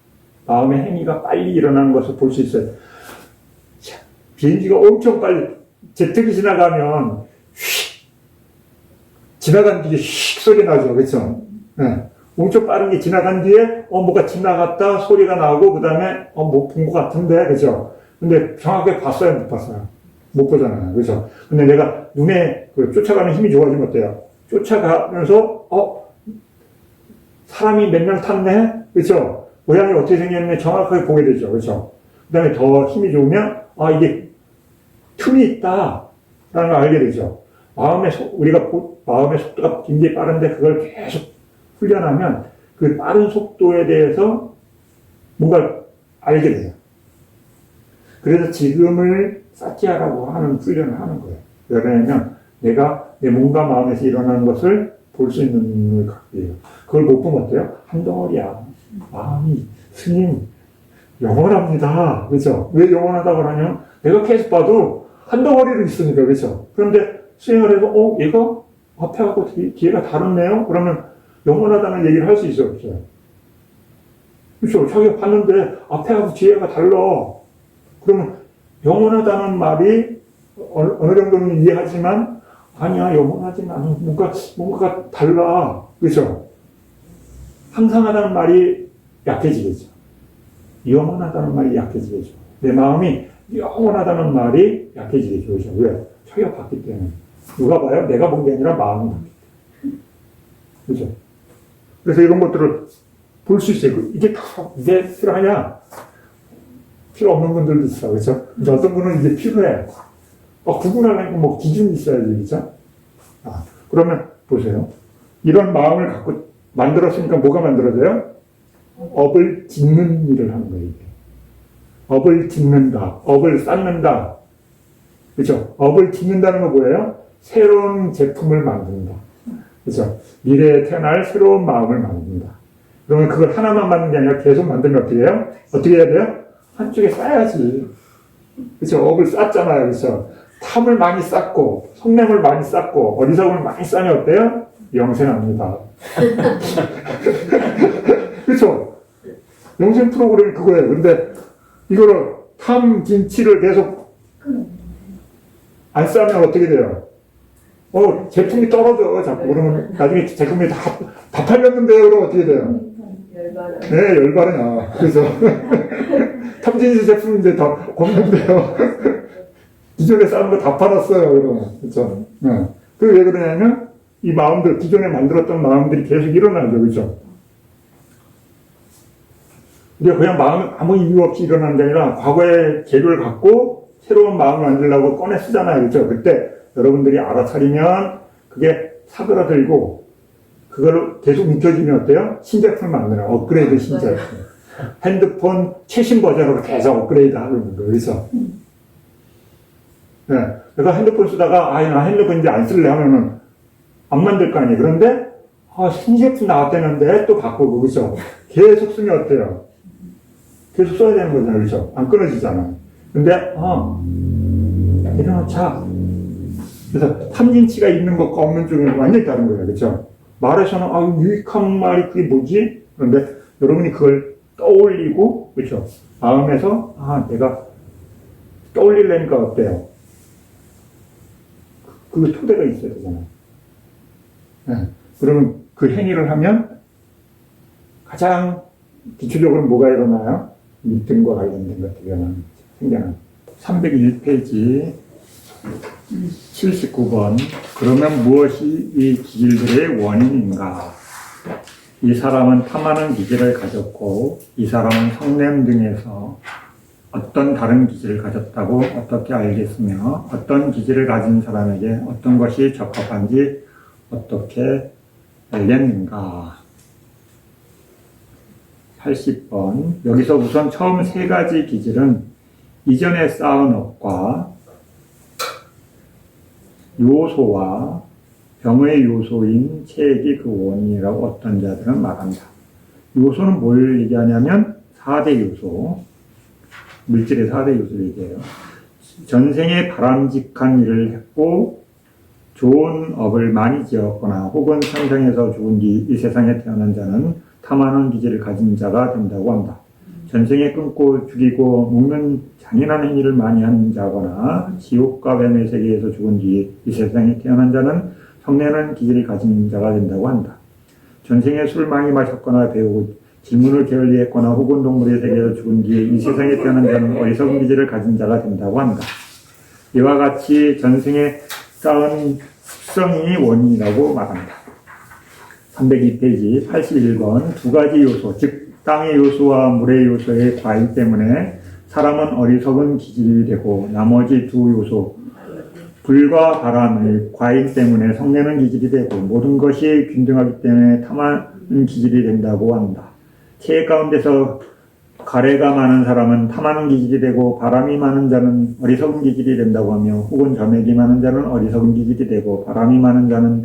마음의 행위가 빨리 일어나는 것을 볼 수 있어요. 비행기가 엄청 빨리 제트기 지나가면 휙 지나간 뒤에 휙 소리 나죠. 그렇죠? 네. 엄청 빠른 게 지나간 뒤에 뭐가 지나갔다 소리가 나고 그 다음에 뭐 본 것 같은데 그죠? 근데 정확하게 봤어요? 못 봤어요? 못 보잖아요. 그죠? 근데 내가 눈에 쫓아가는 힘이 좋아지면 어때요? 쫓아가면서 사람이 몇 명 탔네? 그죠? 모양이 어떻게 생겼는지 정확하게 보게 되죠. 그죠? 그 다음에 더 힘이 좋으면 이게 틈이 있다 라는 걸 알게 되죠. 마음에 우리가 마음의 속도가 굉장히 빠른데 그걸 계속 훈련하면 그 빠른 속도에 대해서 뭔가 알게 돼요. 그래서 지금을 쌓지하라고 하는 훈련을 하는 거예요. 왜냐하면 내가 내 몸과 마음에서 일어나는 것을 볼 수 있는 눈을 갖게 돼요. 그걸 못 보면 어때요? 한 덩어리야. 마음이, 스님, 영원합니다. 그렇죠? 왜 영원하다고 하냐면 내가 계속 봐도 한 덩어리로 있으니까. 그렇죠? 그런데 수행을 해서 얘가 앞에하고 뒤에가 다르네요? 그러면 영원하다는 얘기를 할 수 있어요? 없어요? 그렇죠? 자기가 봤는데 앞에하고 뒤에가 달라. 그러면 영원하다는 말이 어느 정도는 이해하지만 아니야, 영원하진 않아. 뭔가가 달라. 그렇죠? 항상하다는 말이 약해지겠죠. 영원하다는 말이 약해지겠죠. 내 마음이 영원하다는 말이 약해지겠죠. 그렇죠? 왜? 자기가 봤기 때문에. 누가 봐요? 내가 본 게 아니라 마음이 봤기 때문에. 그렇죠? 그래서 이런 것들을 볼 수 있어요. 이게 다, 이게 필요하냐? 필요 없는 분들도 있어. 그렇죠? 이제 어떤 분은 이제 필요해. 구분하려니까 뭐 기준이 있어야지. 그렇죠? 그러면 보세요. 이런 마음을 갖고 만들었으니까 뭐가 만들어져요? 업을 짓는 일을 하는 거예요. 이게. 업을 짓는다. 업을 쌓는다. 그렇죠? 업을 짓는다는 거 뭐예요? 새로운 제품을 만든다. 그렇죠? 미래에 태어날 새로운 마음을 만든다. 그러면 그걸 하나만 만드는 게 아니라 계속 만들면 어떻게 해요? 어떻게 해야 돼요? 한쪽에 쌓아야지. 그렇죠? 업을 쌓잖아요. 그렇죠? 탐을 많이 쌓고, 속냄을 많이 쌓고, 어리석음을 많이 쌓으면 어때요? 영생합니다. 그렇죠? 영생 프로그램이 그거예요. 근데 이거를 탐, 진치를 계속 안 쌓으면 어떻게 돼요? 제품이 떨어져. 자꾸 그러면 나중에 제품이 다 팔렸는데요. 그러면 어떻게 돼요? 열받아. 네, 열받아. 그래서 탐진시 제품인데 다 없는데요. 기존에 쌓은 거 다 팔았어요. 그러면. 그렇죠? 네. 그게 왜 그러냐면 이 마음들, 기존에 만들었던 마음들이 계속 일어나죠. 그렇죠? 근데 그냥 마음이 아무 이유 없이 일어나는 게 아니라 과거의 재료를 갖고 새로운 마음을 만들려고 꺼내 쓰잖아요. 그렇죠? 그때 여러분들이 알아차리면 그게 사그라들고 그걸 계속 묵혀지면 어때요? 신제품을 만드는 업그레이드 신제품. 핸드폰 최신 버전으로 계속 업그레이드 하는 거예요. 그래서 네. 내가 핸드폰 쓰다가 나 핸드폰 이제 안 쓸래 하면은 안 만들 거 아니에요. 그런데 신제품 나왔다는데 또 바꾸고 그렇죠? 계속 쓰면 어때요? 계속 써야 되는 거잖아요. 그렇죠? 안 끊어지잖아요. 근데 내려놓자. 그래서 탐진치가 있는 것과 없는 쪽은 완전히 다른 거예요. 그렇죠? 말에서는 유익한 말이 그게 뭐지? 그런데 여러분이 그걸 떠올리고 그렇죠? 마음에서 내가 떠올리려니까 어때요? 그 토대가 있어야 되잖아요. 네. 그러면 그 행위를 하면 가장 기초적으로 뭐가 일어나요? 믿음과 관련된 것들이 생겨나는 301페이지 79번. 그러면 무엇이 이 기질들의 원인인가? 이 사람은 탐하는 기질을 가졌고 이 사람은 성냄 등에서 어떤 다른 기질을 가졌다고 어떻게 알겠으며 어떤 기질을 가진 사람에게 어떤 것이 적합한지 어떻게 알겠는가? 80번. 여기서 우선 처음 세 가지 기질은 이전에 쌓은 업과 요소와 병의 요소인 체액이 그 원인이라고 어떤 자들은 말한다. 요소는 뭘 얘기하냐면 4대 요소. 물질의 4대 요소를 얘기해요. 전생에 바람직한 일을 했고 좋은 업을 많이 지었거나 혹은 상상에서 죽은 뒤 이 세상에 태어난 자는 탐하는 기질을 가진 자가 된다고 한다. 전생에 끊고 죽이고 먹는 잔인한 행위를 많이 하는 자거나 지옥과 뱀의 세계에서 죽은 뒤 이 세상에 태어난 자는 성내는 기질을 가진 자가 된다고 한다. 전생에 술 많이 마셨거나 배우고 질문을 게을리했거나 혹은 동물의 세계에서 죽은 뒤에 이 세상에 태어난 자는 어리석은 기질을 가진 자가 된다고 한다. 이와 같이 전생에 쌓은 습성이 원인이라고 말한다. 302페이지 81번. 두 가지 요소, 즉 땅의 요소와 물의 요소의 과잉 때문에 사람은 어리석은 기질이 되고 나머지 두 요소, 불과 바람의 과잉 때문에 성내는 기질이 되고 모든 것이 균등하기 때문에 탐하는 기질이 된다고 한다. 체액 가운데서 가래가 많은 사람은 탐하는 기질이 되고 바람이 많은 자는 어리석은 기질이 된다고 하며 혹은 점액이 많은 자는 어리석은 기질이 되고 바람이 많은 자는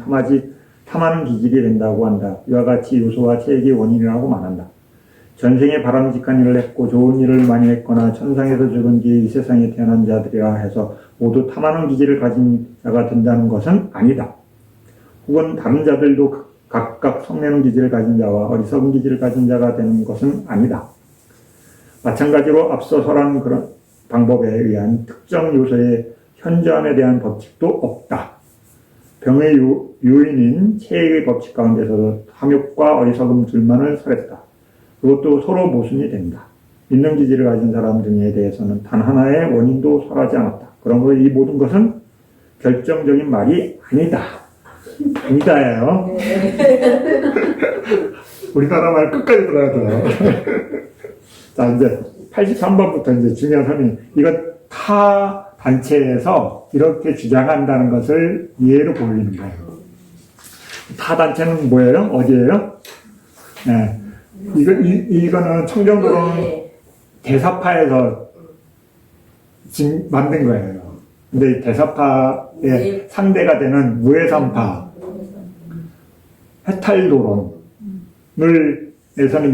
탐하는 기질이 된다고 한다. 이와 같이 요소와 체액이 원인이라고 말한다. 전생에 바람직한 일을 했고 좋은 일을 많이 했거나 천상에서 죽은 뒤에 이 세상에 태어난 자들이라 해서 모두 탐하는 기질을 가진 자가 된다는 것은 아니다. 혹은 다른 자들도 각각 성내는 기질을 가진 자와 어리석은 기질을 가진 자가 되는 것은 아니다. 마찬가지로 앞서 설한 그런 방법에 의한 특정 요소의 현저함에 대한 법칙도 없다. 병의 요인인 체액의 법칙 가운데서도 탐욕과 어리석음 둘만을 설했다. 그것도 서로 모순이 된다. 믿는 기질을 가진 사람 등에 대해서는 단 하나의 원인도 설하지 않았다. 그러므로 이 모든 것은 결정적인 말이 아니다. 아니다예요. 우리나라 말 끝까지 들어야 돼요. 자, 이제 83번부터 이제 중요한 설명. 이건 타 단체에서 이렇게 주장한다는 것을 예로 보이는 거예요. 타 단체는 뭐예요? 어디예요? 네. 이거는 청정도론 대사파에서 만든 거예요. 근데 대사파의 상대가 되는 무해산파, 해탈도론에서는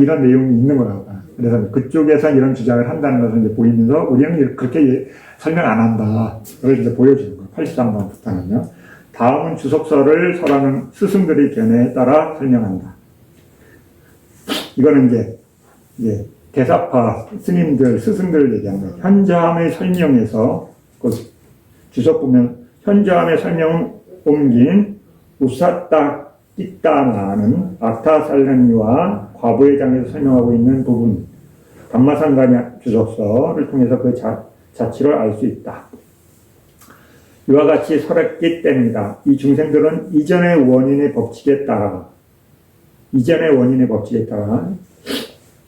이런 내용이 있는 거라고. 그래서 그쪽에서 이런 주장을 한다는 것을 이제 보이면서 우리는 그렇게 설명 안 한다. 그걸 이제 보여주는 거예요. 83번부터는요. 다음은 주석서를 설하는 스승들의 견해에 따라 설명한다. 이거는 이제 대사파 스님들, 스승들을 얘기하는 거예요. 현저함의 설명에서, 그 주석 보면, 현저함의 설명을 옮긴 우사따 띠따나는 아타살렌니와 과부의 장에서 설명하고 있는 부분, 담마상가냐 주석서를 통해서 그 자치를 알 수 있다. 이와 같이 설했기 때문이다. 이 중생들은 이전의 원인의 법칙에 따라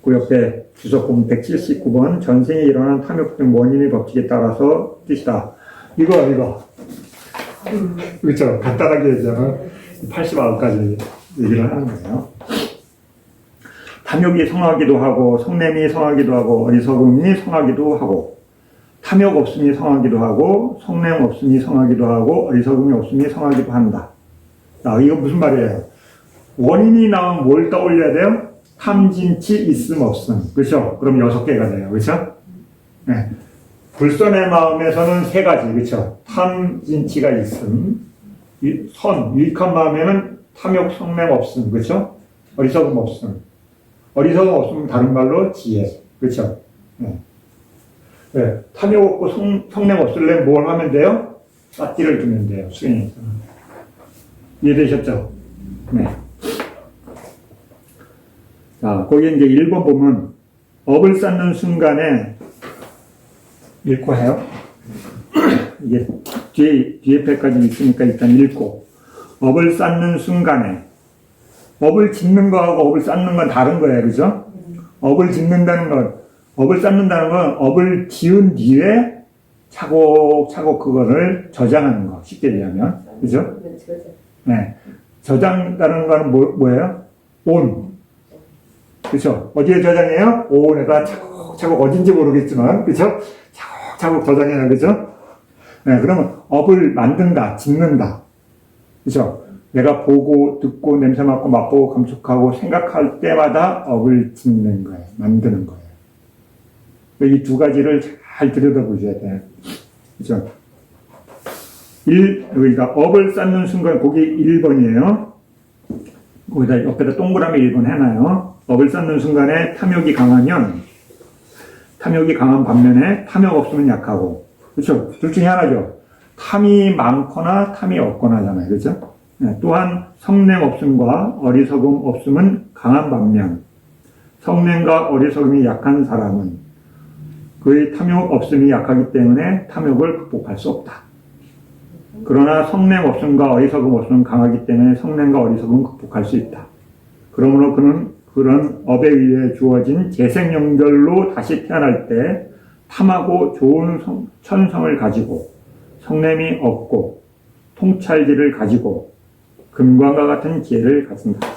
그 옆에 주석 보면 179번 전생에 일어난 탐욕 등 원인의 법칙에 따라서 뜻이다. 이거 그렇죠. 간단하게 얘기하면 80아웃까지 얘기를 하는 거예요. 탐욕이 성하기도 하고 성냄이 성하기도 하고 어리석음이 성하기도 하고 탐욕 없음이 성하기도 하고 성냄 없음이 성하기도 하고 어리석음이 없음이 성하기도 한다. 자, 이거 무슨 말이에요? 원인이 나오면 뭘 떠올려야 돼요? 탐진치 있음 없음. 그렇죠? 그럼 6개가 돼요. 그렇죠? 네. 불선의 마음에서는 3가지. 그렇죠? 탐진치가 있음. 유익한 마음에는 탐욕 성냄 없음. 그렇죠? 어리석음 없음. 어리석음 없으면 다른 말로 지혜. 그렇죠? 네. 네. 탐욕 없고 성냄 없으려면 뭘 하면 돼요? 싹지를 두면 돼요. 수행에서. 이해되셨죠? 네. 자, 거기 이제 1번 보면, 업을 쌓는 순간에, 읽고 해요. 이게 뒤에 패까지 있으니까 일단 읽고. 업을 쌓는 순간에, 업을 짓는 거하고 업을 쌓는 건 다른 거예요. 그죠? 업을 짓는다는 건, 업을 쌓는다는 건 업을 지은 뒤에 차곡차곡 그거를 저장하는 거. 쉽게 얘기하면. 그죠? 네. 저장하는 거는 뭐예요? 온. 그렇죠? 어디에 저장해요? 온에다 차곡차곡 어딘지 모르겠지만, 그렇죠? 차곡차곡 저장해요, 그렇죠? 네, 그러면 업을 만든다, 짓는다, 그렇죠? 내가 보고, 듣고, 냄새 맡고, 맛보고, 감촉하고, 생각할 때마다 업을 짓는 거예요, 만드는 거예요. 이 2가지를 잘 들여다보셔야 돼요, 그렇죠? 여기가 업을 쌓는 순간, 거기 1번이에요. 거기다 옆에다 동그라미 1번 해놔요. 업을 쌓는 순간에 탐욕이 강한 반면에 탐욕 없으면 약하고. 그렇죠? 둘 중에 하나죠. 탐이 많거나 탐이 없거나잖아요. 그렇죠? 네. 또한 성냄 없음과 어리석음 없음은 강한 반면 성냄과 어리석음이 약한 사람은 그의 탐욕 없음이 약하기 때문에 탐욕을 극복할 수 없다. 그러나 성냄 없음과 어리석음 없음은 강하기 때문에 성냄과 어리석음은 극복할 수 있다. 그러므로 그는 그런 업에 의해 주어진 재생연결로 다시 태어날 때 탐하고 좋은 천성을 가지고 성냄이 없고 통찰지를 가지고 금광과 같은 기회를 갖습니다.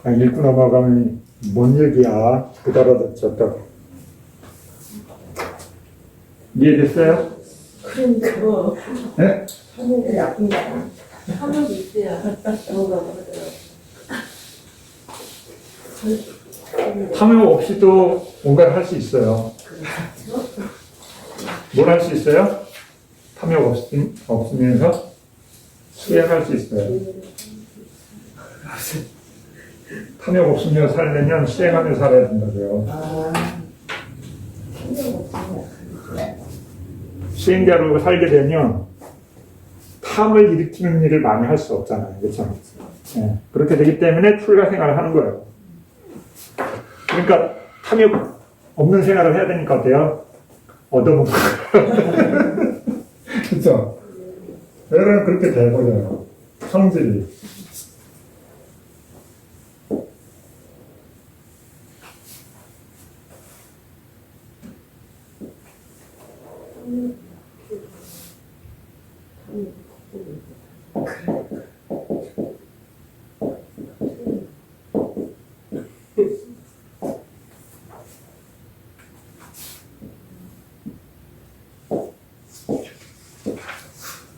읽고 넘어가면 뭔 얘기야? 그다라졌다고. 이해됐어요? 그런데 뭐 네? 하늘이 아픈가 탐욕이 있어야 뭐가 뭐더라고. 탐욕 없이도 뭔가를 할 수 있어요. 뭘 할 수 있어요? 탐욕 없으면서 수행할 수 있어요. 탐욕 없으며 살려면 수행하며 살아야 된다고요. 수행자로 살게 되면 탐을 일으키는 일을 많이 할 수 없잖아요. 그렇죠? 네. 그렇게 되기 때문에 출가 생활을 하는 거예요. 그러니까 탐욕 없는 생활을 해야 되니까 어때요? 얻어먹고. 그렇죠? 여러분 그렇게 돼버려요. 성질이.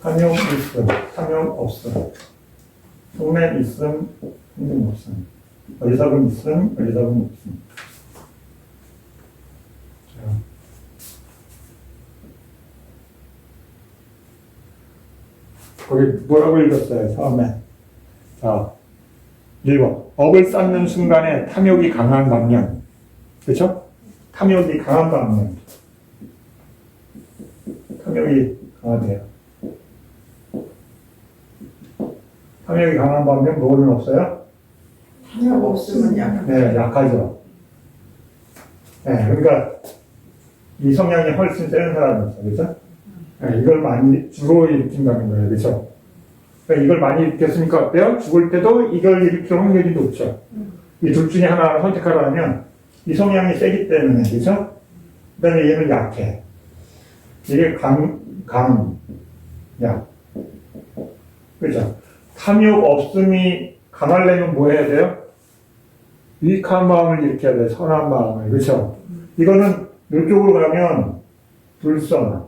탐욕 있음, 탐욕 없음. 속냄 있음, 속냄 없음. 어리석음 있음, 어리석음 없음. 자. 거기 뭐라고 읽었어요, 처음에? 자, 1번. 업을 쌓는 순간에 탐욕이 강한 반면. 그렇죠? 탐욕이 강한 반면. 탐욕이 강하대요. 탐욕이 강한 반면 뭐는 없어요? 탐욕 없으면 약간 네, 약하죠. 네, 그러니까 이 성향이 훨씬 센 사람이 있어요. 그렇죠? 네, 이걸 많이 주로 일으킨다는 거예요. 그렇죠? 그러니까 이걸 많이 일으켰으니까 어때요? 죽을 때도 이걸 일으킬 확률이 높죠. 이 둘 중에 하나를 선택하라면 이 성향이 세기 때문에, 그렇죠? 그 다음에 얘는 약해. 이게 약. 그렇죠? 탐욕 없음이 강하려면 뭐 해야 돼요? 유익한 마음을 일으켜야 돼요. 선한 마음을. 그렇죠? 이거는 이쪽으로 가면 불선.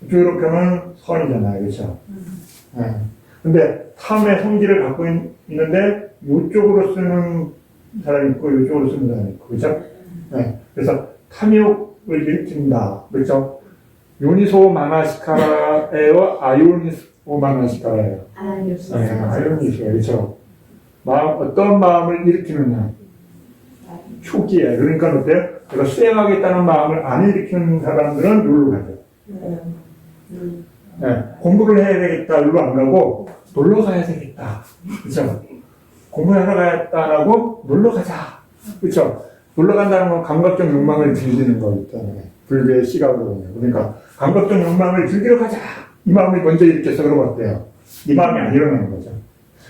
이쪽으로 가면 선이잖아요. 그렇죠? 네. 근데 탐의 성질을 갖고 있는데 이쪽으로 쓰는 사람이 있고 이쪽으로 쓰는 사람이 있고. 그렇죠? 네. 그래서 탐욕을 일으킨다. 그렇죠? 요니소 마나시카라예요? 아요니소 마나시카라예요? 네, 아요니소예요. 그렇죠? 어떤 마음을 일으키느냐. 초기에. 그러니까 어때요? 내가 수행하겠다는 마음을 안 일으키는 사람들은 놀러 가죠. 네, 공부를 해야 되겠다. 놀러 안 가고 놀러 가야 되겠다. 그렇죠? 공부하러 가야겠다라고 놀러 가자. 그렇죠? 놀러 간다는 건 감각적 욕망을 즐기는 거기 때문에 불교의 시각으로 보면. 그러니까 감각적 욕망을 즐기러 가자. 이 마음이 먼저 일으켜서 그러면 어때요? 이 마음이 안 일어나는 거죠.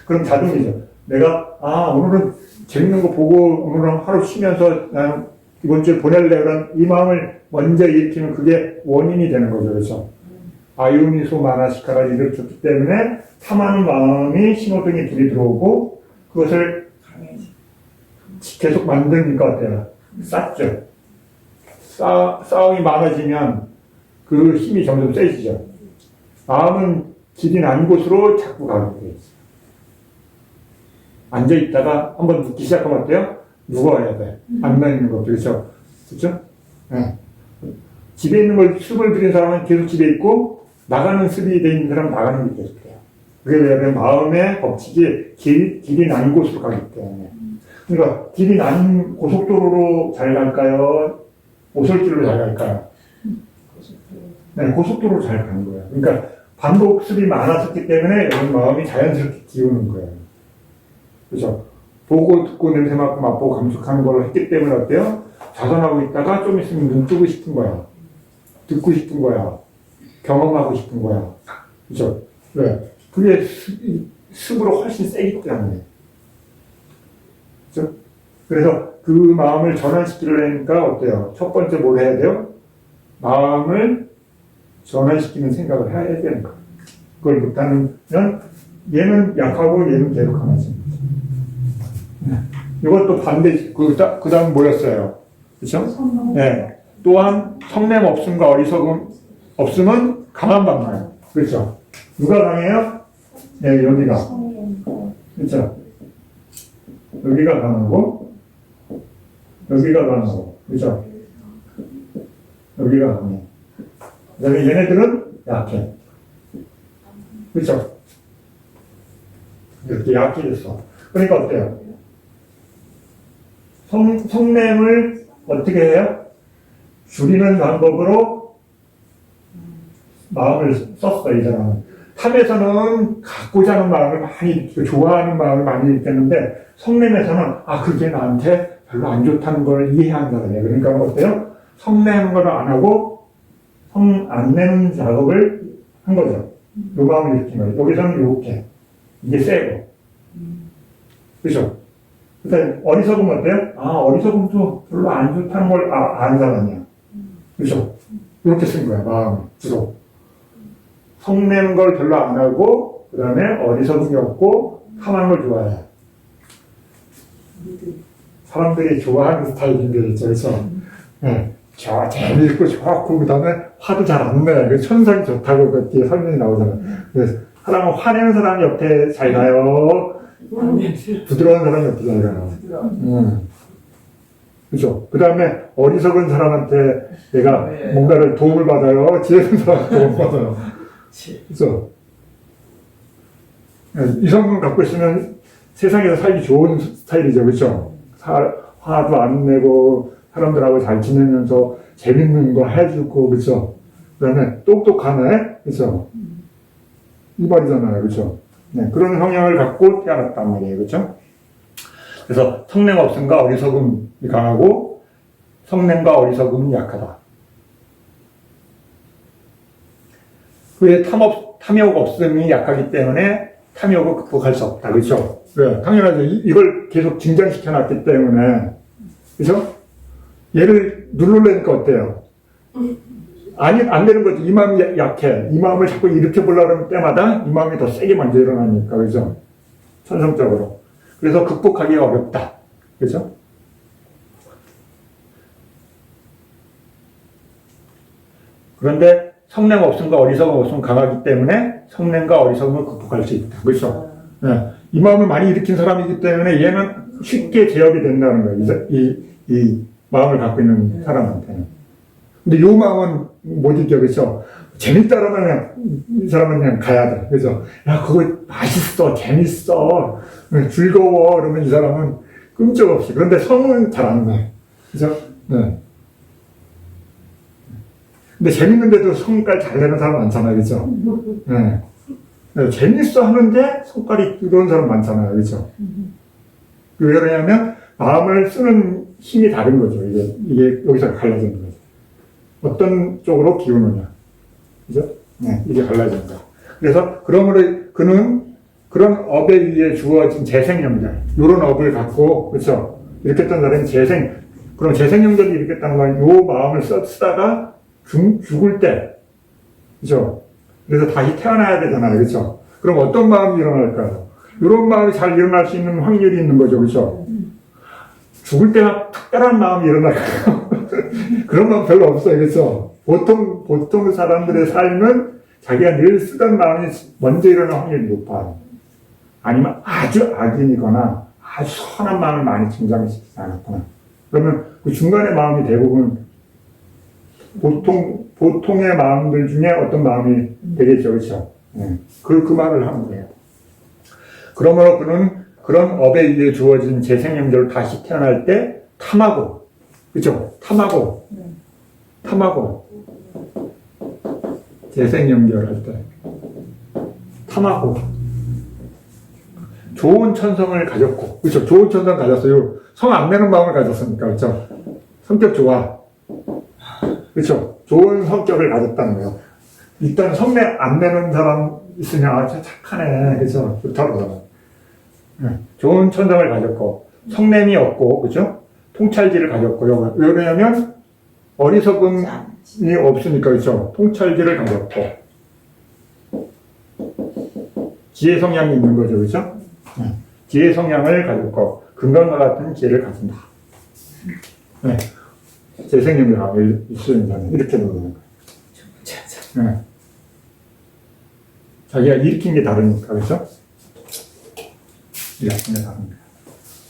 그럼 자동이죠. 내가 오늘은 재밌는 거 보고 오늘은 하루 쉬면서 나는 이번 주에 보낼래. 그런 이 마음을 먼저 일으키면 그게 원인이 되는 거죠. 그렇죠? 아유니소 마나시카를 일으켰기 때문에 탐하는 마음이 신호등이 불이 들어오고 그것을 계속 만드니까 어때요? 쌓죠. 싸움이 많아지면 그 힘이 점점 세지죠. 마음은 길이 난 곳으로 자꾸 가게 돼 있어요. 앉아있다가 한번 눕기 시작하면 어때요? 누워야 돼. 앉아있는 것도. 그렇죠? 그렇죠? 네. 집에 있는 걸 습을 들인 사람은 계속 집에 있고 나가는 습이 돼 있는 사람은 나가는 게 계속 돼요. 그게 왜냐면 마음의 법칙이 길이 난 곳으로 가기 때문에. 그러니까 길이 난 고속도로로 잘 갈까요? 오솔길로 잘 갈까요? 네, 고속도로로 잘 가는 거예요. 그러니까 반복습이 많았었기 때문에 이런 마음이 자연스럽게 기우는 거예요. 그렇죠? 보고 듣고 냄새 맡고 맛보고 감촉하는 걸 했기 때문에 어때요? 자선하고 있다가 좀 있으면 눈 뜨고 싶은 거야. 듣고 싶은 거야. 경험하고 싶은 거야. 그렇죠? 왜? 그게 습으로 훨씬 세기 때문에. 그렇죠? 그래서 그 마음을 전환시키려니까 어때요? 첫 번째 뭘 해야 돼요? 마음을 전환시키는 생각을 해야 되는 거예요. 그걸 못하면 얘는 약하고 얘는 계속 강해지는 거죠. 이것도 반대, 그 다음 뭐였어요? 그쵸? 네. 또한 성냄 없음과 어리석음 없음은 강한 방법. 그렇죠? 누가 강해요? 네, 여기가. 그렇죠? 여기가 강하고, 여기가 강하고, 그렇죠? 여기가 강해. 그 다음에 얘네들은 약해. 그렇죠? 이렇게 약해졌어. 그러니까 어때요? 성냄을 어떻게 해요? 줄이는 방법으로 마음을 썼어, 이 사람은. 탐에서는 갖고자 하는 마음을 많이, 좋아하는 마음을 많이 느꼈는데, 성냄에서는, 그게 나한테 별로 안 좋다는 걸 이해한 사람이에요. 그러니까 어때요? 성내는 걸 안 하고, 성 안 내는 작업을 한 거죠. 요 마음을 일으킨 거예요. 여기서는 요렇게. 이게 세고. 그죠? 그러니까 어리석음 어때요? 어리석음도 별로 안 좋다는 걸 아는 사람이야. 그죠? 이렇게 쓴 거야, 마음을. 주로. 성내는 걸 별로 안 하고, 그 다음에 어리석음이 없고, 탐하는 걸 좋아해. 사람들이 좋아하는 스타일인데, 그래서, 네. 재미있고 좋고, 그 다음에 화도 잘 안 내. 천성이 좋다고 그렇게 설명이 나오잖아요. 그래서 사람은 화내는 사람이 옆에 잘 가요. 부드러운 사람이 옆에 잘 가요. 그죠? 그 다음에 어리석은 사람한테 내가 뭔가를 도움을 받아요. 지혜로운 사람한테 도움을 받아요. 그죠? 이성분 갖고 있으면 세상에서 살기 좋은 스타일이죠. 그죠? 화도 안 내고, 사람들하고 잘 지내면서 재밌는 거 해주고, 그죠? 그 다음에 똑똑하네? 그죠? 이발이잖아요. 그죠? 네, 그런 성향을 갖고 태어났단 말이에요. 그죠? 그래서 성냄 없음과 어리석음이 강하고, 성냄과 어리석음은 약하다. 그의 탐욕 없음이 약하기 때문에 탐욕을 극복할 수 없다. 그죠? 네, 당연하죠. 이걸 계속 증장시켜 놨기 때문에. 그죠? 얘를 누르려니까 어때요? 안 되는 거죠. 이 마음이 약해. 이 마음을 자꾸 일으켜 보려고 하는 때마다 이 마음이 더 세게 먼저 일어나니까. 그죠? 천성적으로. 그래서 극복하기가 어렵다. 그죠? 그런데 성냄 없음과 어리석음 없음은 강하기 때문에 성냄과 어리석음을 극복할 수 있다. 그렇죠? 네. 이 마음을 많이 일으킨 사람이기 때문에 얘는 쉽게 제압이 된다는 거예요. 이 마음을 갖고 있는 사람한테는. 근데 요 마음은 못 이겨, 그죠? 재밌다라면 그냥, 이 사람은 그냥 가야 돼. 그죠? 야, 그거 맛있어, 재밌어, 즐거워. 그러면 이 사람은 끔찍없이. 그런데 성은 잘 안 나. 그죠? 네. 근데 재밌는데도 성깔 잘 내는 사람 많잖아요. 그죠? 네. 네. 재밌어 하는데 성깔이 들어온 사람 많잖아요. 그죠? 왜 그러냐면, 마음을 쓰는 힘이 다른 거죠. 이게 여기서 갈라지는 거죠. 어떤 쪽으로 기우느냐. 그죠? 네, 이게 갈라진다. 그래서, 그러므로 그는 그런 업에 의해 주어진 재생연결, 요런 업을 갖고, 그죠? 일으켰던 사람이 그럼 재생연결이 일으켰다는 건 요 마음을 쓰다가 죽을 때, 그죠? 그래서 다시 태어나야 되잖아요. 그죠? 그럼 어떤 마음이 일어날까요? 요런 마음이 잘 일어날 수 있는 확률이 있는 거죠. 그죠? 죽을 때나 특별한 마음이 일어날까요? 그런 마음 별로 없어요. 그렇죠? 보통 사람들의 삶은 자기가 늘 쓰던 마음이 먼저 일어날 확률이 높아요. 아니면 아주 악인이거나 아주 선한 마음을 많이 증장시키지 않았거나. 그러면 그 중간의 마음이 대부분 보통의 마음들 중에 어떤 마음이 되겠죠. 그렇죠? 그 말을 하는 거예요. 그러므로 그는 그런 업에 의해 주어진 재생연결을 다시 태어날 때 탐하고, 그죠? 탐하고 재생연결할 때 탐하고 좋은 천성을 가졌고, 그죠? 좋은 천성을 가졌어요. 성 안 내는 마음을 가졌으니까, 그죠? 성격 좋아, 그죠? 좋은 성격을 가졌다는 거예요. 일단 성내 안 내는 사람 있으면 진짜 착하네, 그죠? 좋다고 그러잖아요. 좋은 천성을 가졌고, 성냄이 없고, 그죠? 통찰지를 가졌고요. 왜 그러냐면, 어리석음이 없으니까, 그죠? 통찰지를 가졌고, 지혜 성향이 있는 거죠, 그죠? 지혜 성향을 가졌고, 금강과 같은 지혜를 가진다. 네. 재생능력이 있으니까 이렇게 놓는 거예요. 네. 자기가 일으킨 게 다르니까, 그죠? 일으킨 게 다른 거예요.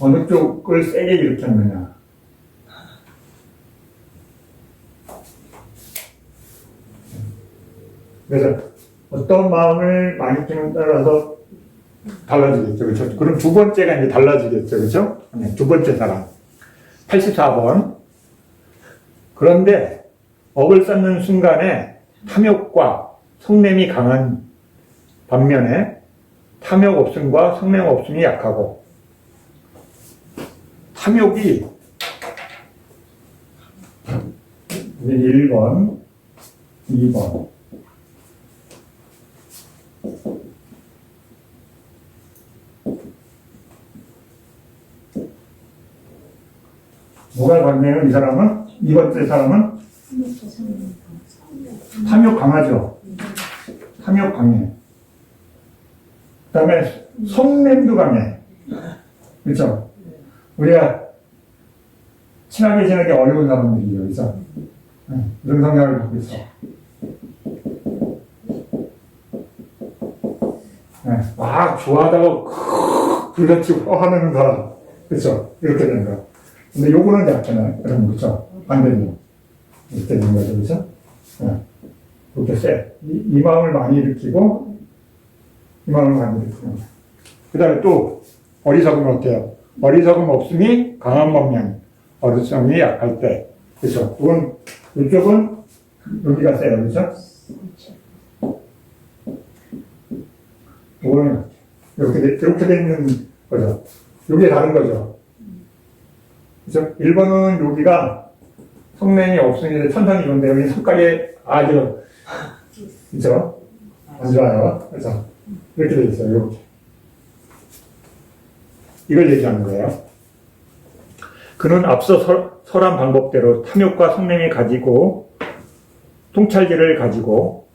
어느 쪽을 세게 일으켰느냐. 그래서 어떤 마음을 많이 키는 따라서 달라지겠죠. 그렇죠? 그럼 두 번째가 이제 달라지겠죠. 그렇죠? 네, 두 번째 사람. 84번. 그런데 업을 쌓는 순간에 탐욕과 성냄이 강한 반면에 탐욕 없음과 성냄 없음이 약하고, 탐욕이 1번, 2번. 뭐가 강해요? 이 사람은? 2번째 사람은? 탐욕 강하죠? 탐욕 강해. 그 다음에 성냄도 강해. 그렇죠? 우리가 친하게 지내기 어려운 사람들이죠. 그렇죠? 이런 성향을 갖고 있어. 막 좋아하다가 불같이고 화내는 사람. 그렇죠? 이렇게 되는 거야. 근데 요거는 약잖아요. 그런 거, 그렇죠? 반대로. 이렇게 되는 거죠. 그렇죠? 이렇게 세. 이 마음을 많이 일으키고, 이 마음을 많이 일으키는 거예요. 그 다음에 또, 어리석음은 어때요? 어리석음 없음이 강한 법량. 어리석음이 약할 때. 그렇죠? 이쪽은 여기가 세요. 그렇죠? 이거는 이렇게 돼 있는 거죠. 이게 다른 거죠. 그죠? 1번은 여기가 성냄이 없으니 천상이 좋은데, 여기 성깔이 아주, 그죠? 안 좋아요. 그래서, 이렇게 돼 있어요. 이렇게. 이걸 얘기하는 거예요. 그는 앞서 설한 방법대로 탐욕과 성냄이 가지고, 통찰지를 가지고,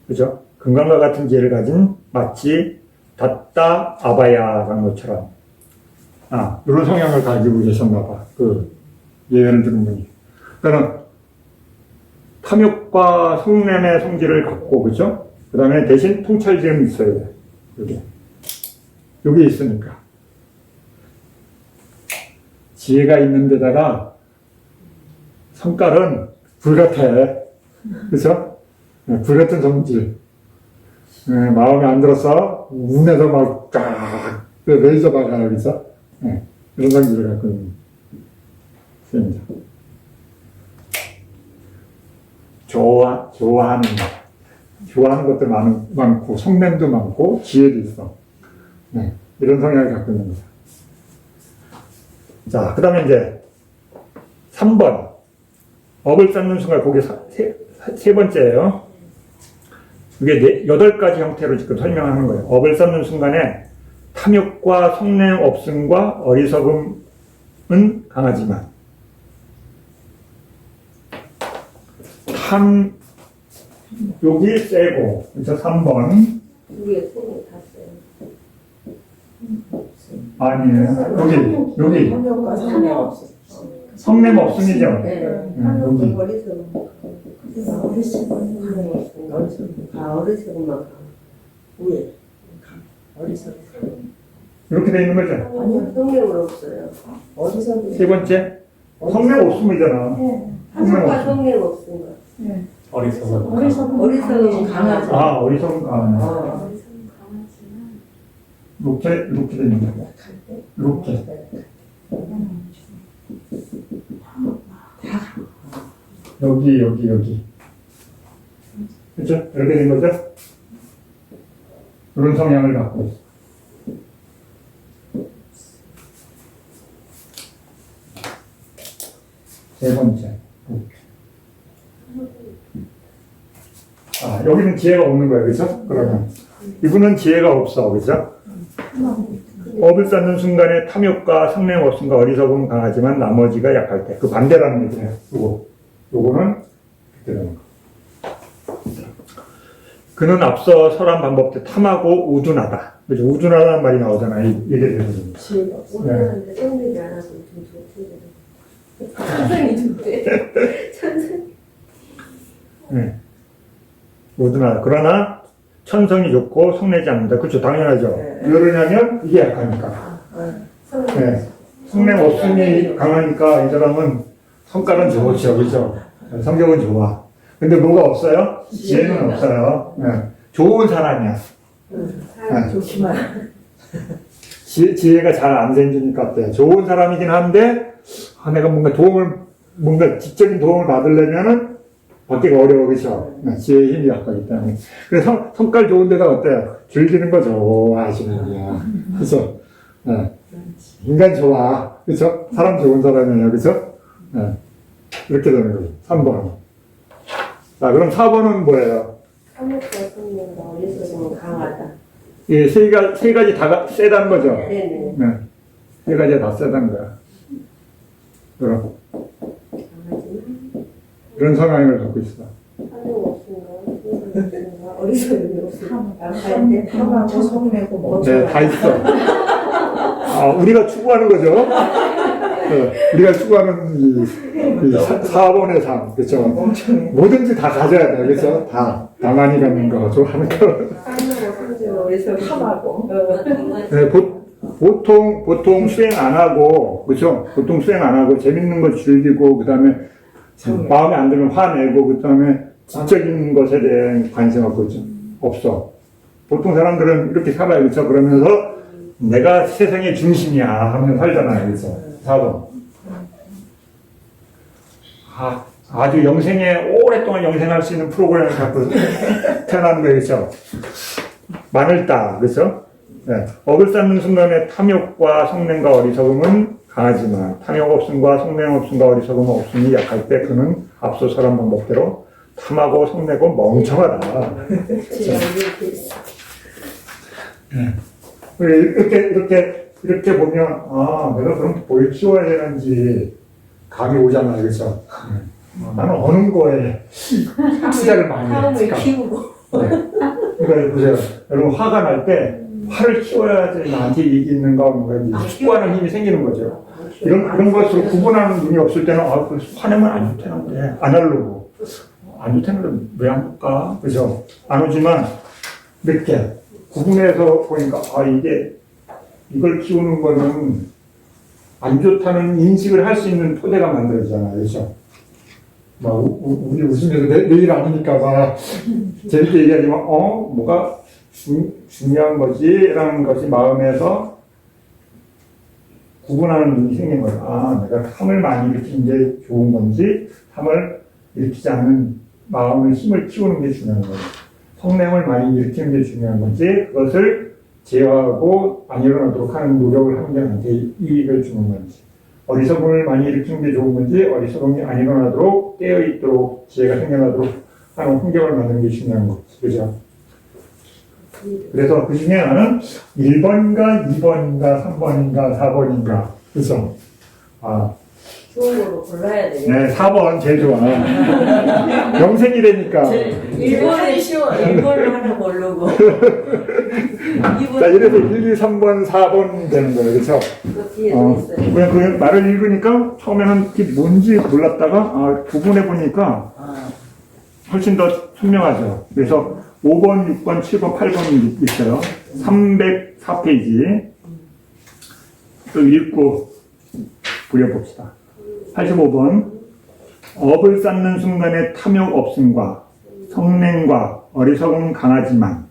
그죠? 금강과 같은 지혜를 가진 마치 다따 아바야라는 것처럼, 이런 성향을 가지고 계셨나 봐. 예언을 들은 분이. 그러니까 탐욕과 성냄의 성질을 갖고, 그죠? 그 다음에 대신 통찰지는 있어야 돼. 여기 있으니까. 지혜가 있는 데다가 성깔은 불같아. 그죠? 불같은 성질. 마음에 안 들어서 운에서 막 레이저 박아요. 그죠? 그런 성질을 갖고 있는 셈이죠. 좋아하는 것도 많고, 성냄도 많고, 지혜도 있어. 이런 성향을 갖고 있는 거죠. 자, 그 다음에 이제 3번. 업을 쌓는 순간, 그게 세 번째예요. 이게 8가지 형태로 지금 설명하는 거예요. 업을 쌓는 순간에 탐욕과 성냄 없음과 어리석음은 강하지만, 여기 세고, 그래서 3번. 위에 손이 다 써요. 아니에요. 여기. 탐욕과 성냄 없어. 성냄 없음이죠? 네. 여기. 어리석음만 위에. 어리석음. 이렇게 돼 있는 거죠? 아니요, 성경은 없어요. 어리석음. 세 번째. 성냄 없음이잖아. 탐욕과 성경 없습니다. 어리석음. 어리석음은 강하죠. 어리석음 강하네. 이렇게 돼 있는 거죠. 이렇게. 여기. 그렇죠? 이렇게 된 거죠? 이런 성향을 갖고 있어. 세 번째. 여기는 지혜가 없는 거예요. 그죠? 그러면. 이분은 지혜가 없어. 그죠? 업을 쌓는 순간에 탐욕과 성냄 없음과 어리석음은 강하지만 나머지가 약할 때. 그 반대라는 얘기예요. 요거는 그때라는 거. 그는 앞서 설한 방법대 탐하고 우둔하다. 그죠? 우둔하다는 말이 나오잖아요. 이게 되거든요. 지혜가 없어. 오늘은 성질이 안 하고 좀 좋던데. 천성이 좋대. 천성. 네. 우둔하다. 그러나 천성이 좋고 성내지 않는다. 그렇죠. 당연하죠. 네. 왜 그러냐면 이게 약하니까. 성질. 네. 성냄 없음이 강하니까 이 사람은 성깔은 좋죠. 그죠? 성격은 좋아. 근데 뭐가 없어요? 지혜는 없어요. 네. 좋은 사람이야. 사람 조심하라. 지혜가 잘 안 생기니까 어때요? 좋은 사람이긴 한데, 내가 뭔가 지적인 도움을 받으려면은 받기가 어려워, 그죠? 지혜의 힘이 약하기 때문에. 그래서 성깔 좋은 데가 어때요? 즐기는 거 좋아하시는 거야. 그죠? 네. 인간 좋아. 그죠? 사람 좋은 사람이에요. 그죠? 네. 이렇게 되는 거죠. 3번. 자, 그럼 4번은 뭐예요? 탐욕과 성냄과 어리석음은 강하다. 예, 세 가지 다 세다는 거죠? 네네. 네. 세 가지가 다 세다는 거야. 그럼, 강하지만 그런 성향을 갖고 있어. 탐욕 없음과 어리석음이 없음과 약할 때 탐하고 성내고 뭐. 네, 다 있어. 우리가 추구하는 거죠? 우리가 추구하는 이 4번의 삶, 그렇죠? 뭐든지 다 가져야 돼, 그렇죠? 다 많이 갖는 거, 좋아하는 거. 탐욕과 성질 어리석음 탐하고. 네, 보통 수행 안 하고, 그렇죠? 보통 수행 안 하고 재밌는 거 즐기고, 그다음에 마음에 안 들면 화내고, 그다음에 지적인 것에 대한 관심 없어. 보통 사람들은 이렇게 살아요, 그렇죠? 그러면서 내가 세상의 중심이야 하면서 살잖아요, 그렇죠? 4번. 아주 영생에 오랫동안 영생할 수 있는 프로그램을 갖고 태어난 거예요, 그렇죠? 마늘 따, 그렇죠? 네. 업을 쌓는 순간에 탐욕과 성냄과 어리석음은 강하지만 탐욕 없음과 성냄 없음과 어리석음 없음이 약할 때 그는 앞서 설한 방법대로 탐하고 성내고 멍청하다. 이렇게 보면 내가 그럼 뭘 키워야 되는지 감이 오잖아요, 그렇죠? 나는 어느 거에 투자를 많이 탐을 했을까? 키우고. 그러니까 보세요. 여러분 화가 날 때 화를 키워야지 나한테 이익이 있는가 뭔가 축구하는 힘이 생기는 거죠. 이런 것으로 구분하는 눈이 없을 때는 화내면 안 좋다는데 안 하려고 안 좋다는데 왜 안 할까? 그죠? 안 오지만 이렇게 구분해서 보니까 이걸 키우는 거는 안 좋다는 인식을 할 수 있는 토대가 만들어지잖아요, 그렇죠? 우리 웃으면서 내일 아니니까 재밌게 얘기하지만 뭐가 중요한 거지? 라는 것이 마음에서 구분하는 눈이 생긴 거예요. 내가 탐을 많이 일으키는 게 좋은 건지, 탐을 일으키지 않는 마음의 힘을 키우는 게 중요한 거예요. 성냄을 많이 일으키는 게 중요한 건지, 그것을 제어하고 안 일어나도록 하는 노력을 하는 게 나한테 이익을 주는 건지, 어리석음을 많이 일으키는 게 좋은 건지, 어리석음이 안 일어나도록 깨어있도록 지혜가 생겨나도록 하는 환경을 만드는 게 중요한 거지. 그죠? 그래서 그 중에 나는 1번인가 2번인가 3번인가 4번인가 그죠? 좋은 걸로 골라야 되겠네. 네, 4번 제일 좋아. 영생이라니까. 1번이 쉬워. 1번을 하나 고르고. 2번. 자, 이래서 1, 2, 3번, 4번 되는 거예요. 그렇죠? 그 뒤에도 있어요. 그냥 그 말을 읽으니까 처음에는 그게 뭔지 몰랐다가 구분해 보니까 훨씬 더 선명하죠. 그래서 5번, 6번, 7번, 8번이 있어요. 304페이지. 또 읽고 부려봅시다. 85번. 업을 쌓는 순간에 탐욕 없음과 성냄과 어리석음은 강하지만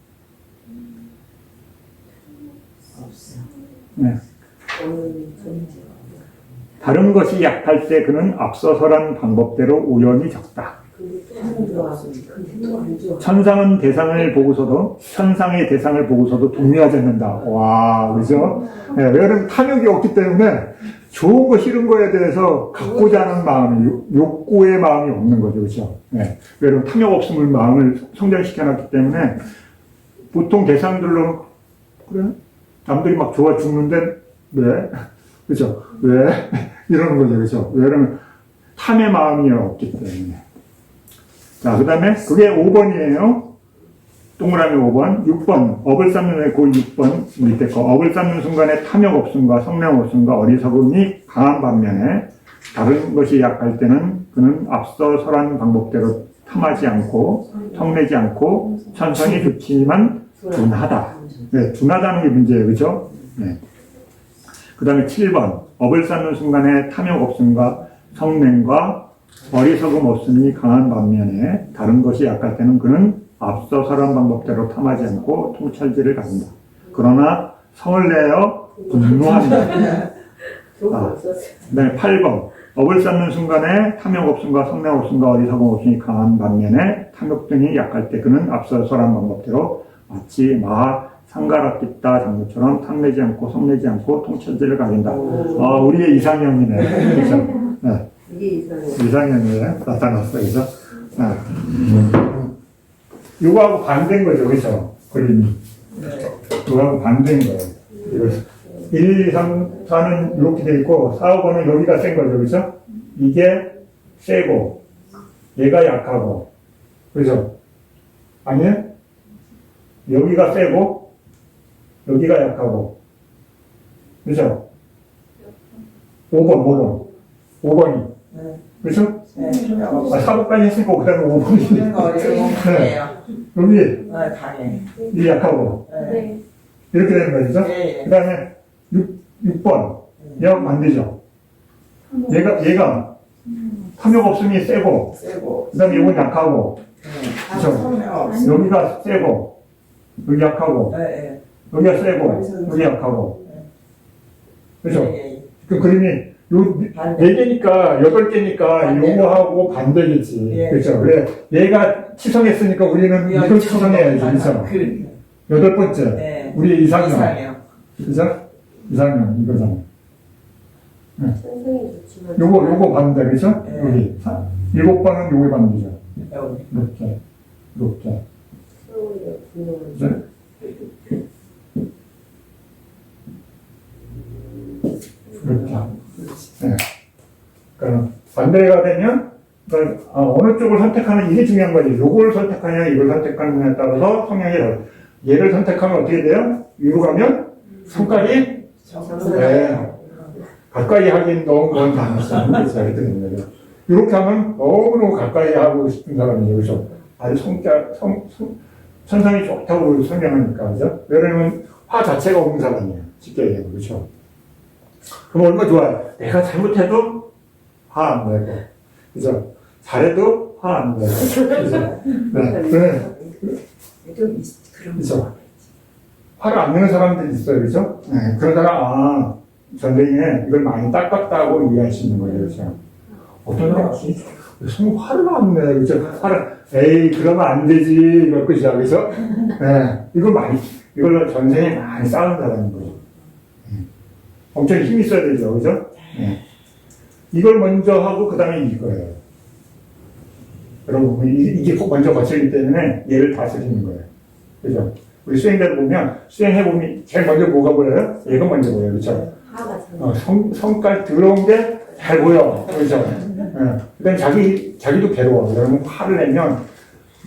네. 다른 것이 약할 때 그는 앞서서란 방법대로 오염이 적다. 천상의 대상을 보고서도 동요하지 않는다. 와, 그죠? 네, 왜냐하면 탐욕이 없기 때문에 좋은 거 싫은 거에 대해서 갖고자 하는 마음이, 욕구의 마음이 없는 거죠. 그죠? 네. 왜냐하면 탐욕 없음을 마음을 성장시켜놨기 때문에 보통 대상들로, 그래? 남들이 막 좋아 죽는데 왜? 그죠? 왜? 이러는 거죠. 그죠? 왜냐면 탐의 마음이 없기 때문에. 자, 그 다음에 그게 5번이에요. 동그라미 5번. 6번. 업을 쌓는 왜 그 6번 밑에 거. 업을 쌓는 순간에 탐욕 없음과 성령 없음과 어리석음이 강한 반면에 다른 것이 약할 때는 그는 앞서 설한 방법대로 탐하지 않고 성내지 않고 천성이 좋지만 둔하다. 네, 둔하다는 게 문제예요. 그죠? 네. 그 다음에 7번. 업을 쌓는 순간에 탐욕 없음과 성냄과 어리석음 없음이 강한 반면에 다른 것이 약할 때는 그는 앞서 설한 방법대로 탐하지 않고 통찰지를 가진다. 그러나 성을 내어 분노한다. 그 다음에 8번. 업을 쌓는 순간에 탐욕 없음과 성냄 없음과 어리석음 없음이 강한 반면에 탐욕 등이 약할 때 그는 앞서 설한 방법대로 마치 마 상가랍겠다 장모처럼 탐내지 않고 성내지 않고 통찰지를 가진다. 우리의 이상형이네. 그렇죠? 네. 이게 이상해. 이상형이에요. 나타났어. 그죠? 이거하고 반대인 거죠. 그죠? 그림이. 이거하고 반대인 거예요. 1, 2, 3, 4는 이렇게 돼 있고 4, 5번은 여기가 센 거죠. 그죠? 이게 세고 얘가 약하고 그죠? 아니에요? 여기가 세고 여기가 약하고 그죠? 5번이 네. 그죠? 네. 탐욕 4번까지 했으니까 그 다음에 5번이 어리석음 강해요. 여기 네, 강해. 이 약하고 네. 이렇게 되는 거죠? 네. 그 다음에 6번 얘하고 반대죠? 얘가 탐욕 없음이 세고 세고. 그 다음에 이건 약하고 네. 그죠? 성내 없어. 여기가 세고 여기 약하고 네, 네. 여기가 세고 여기 약하고 그죠? 네, 그 그림이 요 반대. 4개니까 8개니까 반대로. 요거하고 반대겠지. 예. 그죠? 그래 얘가 치성했으니까 우리는 이걸 치성해야지. 그죠? 그러니까. 8번째 네. 우리의 이상형. 이상해요. 그죠? 이상형 이거잖아. 천성이 좋지만. 요거 반대 그죠? 네. 여기 7번은 요게 반대죠. 여기. 이렇게 서울에 분노를. 그죠? 이렇게. 네. 그러니까 반대가 되면 그러니까 어느 쪽을 선택하는 이게 중요한 거지. 요걸 선택하냐 이걸 선택하느냐에 따라서 성향이 다르. 얘를 선택하면 어떻게 돼요? 위로 가면 성깔이 네. 가까이 하긴 너무 먼 단어죠. 그래서 이렇게 되는 거죠. 이렇게 하면 너무너무 가까이 하고 싶은 사람이에요. 그렇죠? 아주 천성이 좋다고 설명하니까, 그죠? 왜냐면 화 자체가 없는 사람이에요. 쉽게 얘기하면, 그렇죠? 그럼 얼마나 좋아요? 내가 잘못해도 화 안 내고, 그죠? 잘해도 화 안 내고, 그죠? 네. 그죠? 화를 안 내는 사람들이 있어요, 그죠? 네. 그러다가, 전쟁에 이걸 많이 닦았다고 이해할 수 있는 거예요, 그죠? 어떤 사람이 왜 화를 안 내, 그죠? 에이, 그러면 안 되지, 이럴 것이야, 그죠? 네. 이걸로 전쟁에 많이 싸운 사람인 거죠. 엄청 힘이 있어야 되죠, 그죠? 네. 이걸 먼저 하고, 그 다음에 이거예요. 여러분, 이게 먼저 거치기 때문에 얘를 다스리는 거예요. 그죠? 우리 수행자를 보면, 수행해보면, 제일 먼저 뭐가 보여요? 얘가 먼저 보여요, 그죠? 성깔 더러운 게 잘 보여, 그죠? 네. 그 다음에 자기도 괴로워. 그러면 화를 내면,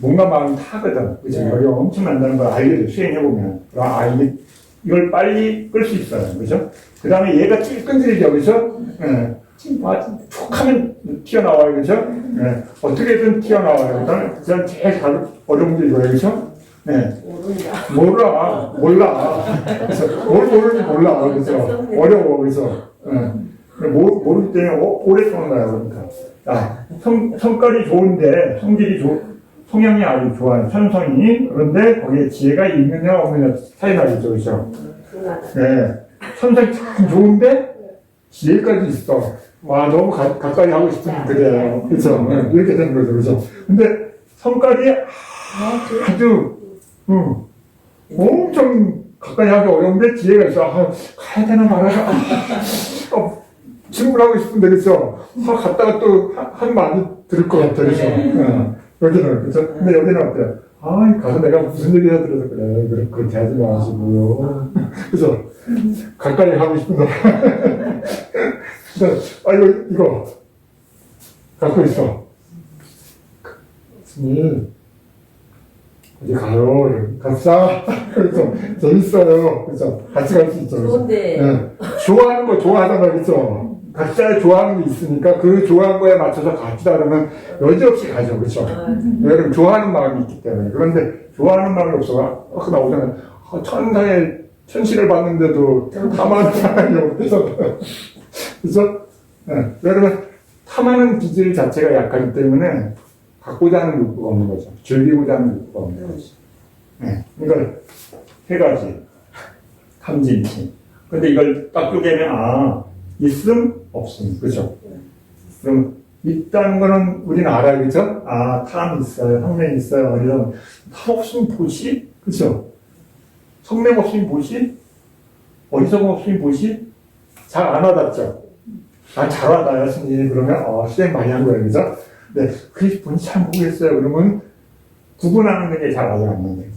뭔가 마음이 타거든. 그죠? 열이 엄청 난다는 걸 알게 돼, 수행해보면. 이걸 빨리 끌 수 있어요, 그죠? 그 다음에 얘가 찔끈질이죠, 그죠? 네. 툭 하면 튀어나와요, 그죠? 네. 어떻게든 튀어나와요. 그다음에 제일 어려운 게 이거예요, 그죠? 네. 몰라. 그래서 뭘 모르는지 몰라, 그죠? 어려워, 그죠? 네. 모르기 때문에 오랫동안 가요, 그러니까. 자, 성깔이 좋은데, 성향이 아주 좋아요, 천성이. 그런데 거기에 지혜가 있느냐, 없느냐 차이가 있죠, 그죠? 네. 천성이 참 좋은데, 지혜까지 있어. 와, 너무 가까이 하고 싶은 그래요. 그죠? 네. 이렇게 되는 거죠, 그죠? 근데 성깔이 아주, 엄청 가까이 하기 어려운데 지혜가 있어. 가야 되나 말아야 친구를 하고 싶은데, 그죠? 갔다가 또 한 많이 들을 것 같아, 그죠? 여기는, 그죠? 근데 여기는 어때요? 가서 내가 무슨 얘기 해드려서 그래. 그렇게 하지 마시고요. 그죠? 가까이 하고 싶은데. 이거 갖고 있어. 스님, 어디 가요? 갑시다. 그래서 재밌어요. 그래서 같이 갈 수 있죠. 좋은데. 네. 좋아하는 거 좋아하잖아, 그렇죠? 각자 좋아하는 게 있으니까 그 좋아하는 거에 맞춰서 갑시다 그러면 여지없이 가죠, 그렇죠? 왜냐면 좋아하는 마음이 있기 때문에. 그런데 좋아하는 마음이 없어. 아까 나오잖아요. 천사의 천시를 봤는데도 탐하는 사람이 없어서. 그렇죠? 네. 왜냐면 탐하는 기질 자체가 약하기 때문에 갖고자 하는 욕구가 없는 거죠. 즐기고자 하는 욕구가 없는 거죠. 네. 그러니까 세 가지. 탐진치. 근데 이걸 딱 쪼개면, 있음, 없음. 그죠? 그럼, 있다는 거는 우리는 알아요. 그죠? 탐 있어요. 성냄 있어요. 이런. 탐 없으면 보시? 그죠? 성냄 없으면 보시? 어리석음 없으면 보시? 잘 안 와닿죠? 잘 와닿아요, 스님. 그러면, 수행 많이 한 거예요. 그죠? 네. 그게 본인이 잘 모르겠어요. 그러면, 구분하는 게 잘 와닿지 않는 거예요.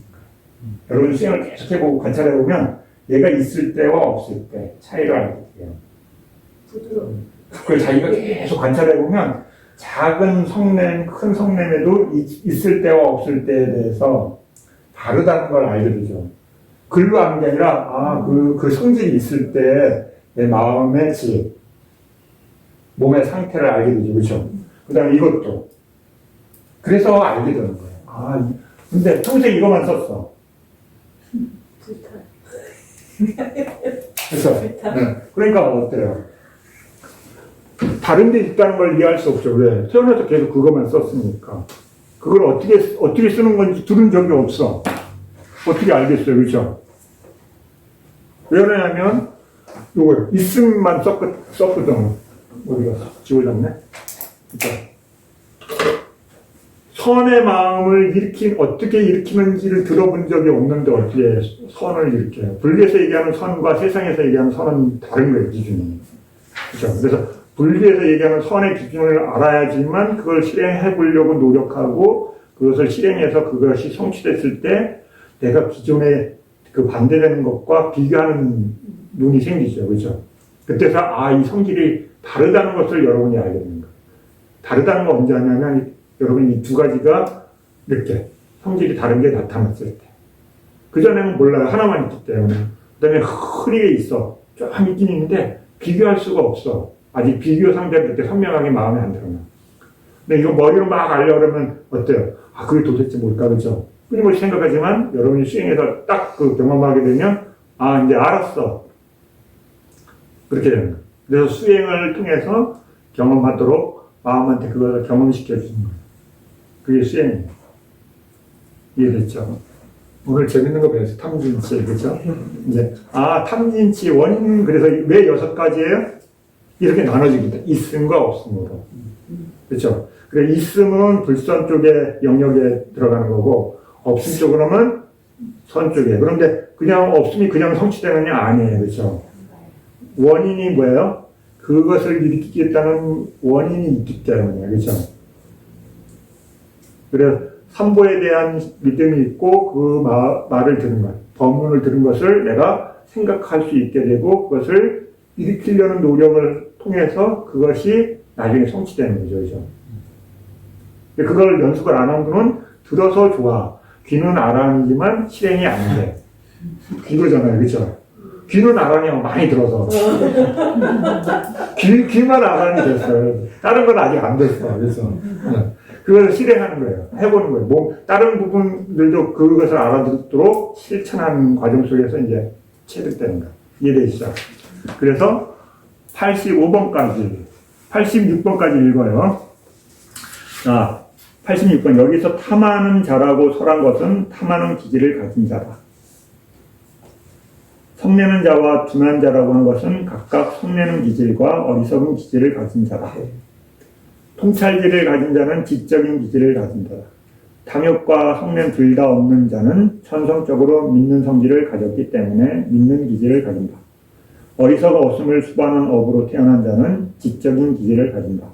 여러분 수행을 계속 해보고 관찰해보면, 얘가 있을 때와 없을 때 차이를 알게 돼요. 그걸 자기가 계속 관찰해보면 작은 성냄, 큰 성냄에도 있을 때와 없을 때에 대해서 다르다는 걸 알게 되죠. 글로 하는 게 아니라 그 성질이 있을 때 내 마음의 질, 몸의 상태를 알게 되죠. 그렇죠? 그 다음에 이것도 그래서 알게 되는 거예요. 근데 평생 이것만 썼어. 그래서 그러니까 어때요? 다른 데 있다는 걸 이해할 수 없죠. 왜? 태어나서 계속 그것만 썼으니까. 그걸 어떻게 쓰는 건지 들은 적이 없어. 어떻게 알겠어요? 그렇죠? 왜 그러냐면 요거 있음만 썼거든. 어디가 지워졌네? 그렇죠? 선의 마음을 어떻게 일으키는지를 들어본 적이 없는데 어떻게 선을 일으켜요? 불교에서 얘기하는 선과 세상에서 얘기하는 선은 다른 거예요, 기준이. 그렇죠? 그래서 불교에서 얘기하는 선의 기준을 알아야지만 그걸 실행해 보려고 노력하고 그것을 실행해서 그것이 성취됐을 때 내가 기존에 그 반대되는 것과 비교하는 눈이 생기죠. 그렇죠? 그때서 이 성질이 다르다는 것을 여러분이 알게 되는 거예요. 다르다는 건 언제 하냐면 여러분 이 두 가지가 이렇게 성질이 다른 게 나타났을 때. 그전에는 몰라요. 하나만 있기 때문에. 그 다음에 흐리게 있어. 좀 있긴 있는데 비교할 수가 없어. 아직 비교 상대가 그렇게 선명하게 마음에 안 들어요. 근데 이거 머리로 막 알려고 그러면 어때요? 그게 도대체 뭘까? 그죠? 끊임없이 생각하지만 여러분이 수행해서 딱 그 경험하게 되면 이제 알았어. 그렇게 되는 거예요. 그래서 수행을 통해서 경험하도록 마음한테 그걸 경험시켜 주는 거예요. 그게 수행이에요. 이해됐죠? 오늘 재밌는 거 배웠어요. 탐진치, 그죠? 이제, 탐진치 원인, 그래서 왜 6가지예요? 이렇게 나눠집니다. 있음과 없음으로. 그죠? 그래, 있음은 불선 쪽의 영역에 들어가는 거고, 없음 쪽으로는 선 쪽에. 그런데 그냥 없음이 그냥 성취되느냐? 아니에요. 그죠? 원인이 뭐예요? 그것을 일으키겠다는 원인이 있기 때문에. 그죠? 그래서 삼보에 대한 믿음이 있고 그 말을 들은 것, 법문을 들은 것을 내가 생각할 수 있게 되고 그것을 일으키려는 노력을 통해서 그것이 나중에 성취되는 거죠. 그죠? 그걸 연습을 안 한 분은 들어서 좋아. 귀는 아랑이지만 실행이 안 돼. 이거잖아요. 그죠? 귀는 아랑이 많이 들어서. 귀만 아랑이 됐어요. 다른 건 아직 안 됐어. 그래서. 그걸 실행하는 거예요. 해보는 거예요. 다른 부분들도 그것을 알아듣도록 실천하는 과정 속에서 이제 체득되는 거예요. 이해되시죠? 그래서 85번까지, 86번까지 읽어요. 자, 86번. 여기서 탐하는 자라고 설한 것은 탐하는 기질을 가진 자다. 성내는 자와 둔한 자라고 한 것은 각각 성내는 기질과 어리석은 기질을 가진 자다. 통찰기를 가진 자는 지적인 기질을 가진 자다. 탐욕과 성냄 둘 다 없는 자는 천성적으로 믿는 성질을 가졌기 때문에 믿는 기질을 가진다. 어리석어 없음을 수반한 업으로 태어난 자는 지적인 기질을 가진다.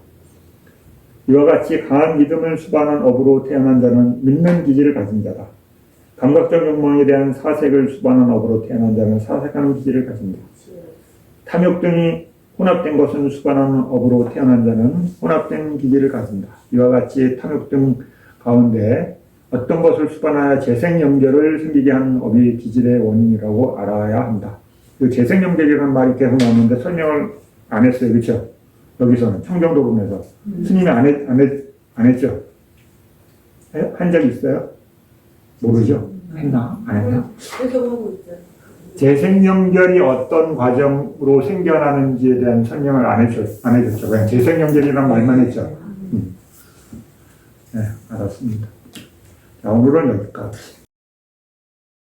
이와 같이 강한 믿음을 수반한 업으로 태어난 자는 믿는 기질을 가진 자다. 감각적 욕망에 대한 사색을 수반한 업으로 태어난 자는 사색하는 기질을 가진다. 탐욕 등이 혼합된 것은 수반하는 업으로 태어난 자는 혼합된 기질을 가진다. 이와 같이 탐욕 등 가운데 어떤 것을 수반하여 재생연결을 생기게 하는 업이 기질의 원인이라고 알아야 한다. 그 재생연결이라는 말이 계속 나오는데 설명을 안 했어요. 그렇죠? 여기서는 청정도금에서 스님이 안 했죠? 한 적 있어요? 모르죠? 했나? 안 했나? 계속 하고 있어요. 재생연결이 어떤 과정으로 생겨나는지에 대한 설명을 안 해줬죠. 그냥 재생연결이란 말만 했죠. 네, 알았습니다. 자, 오늘은 여기까지.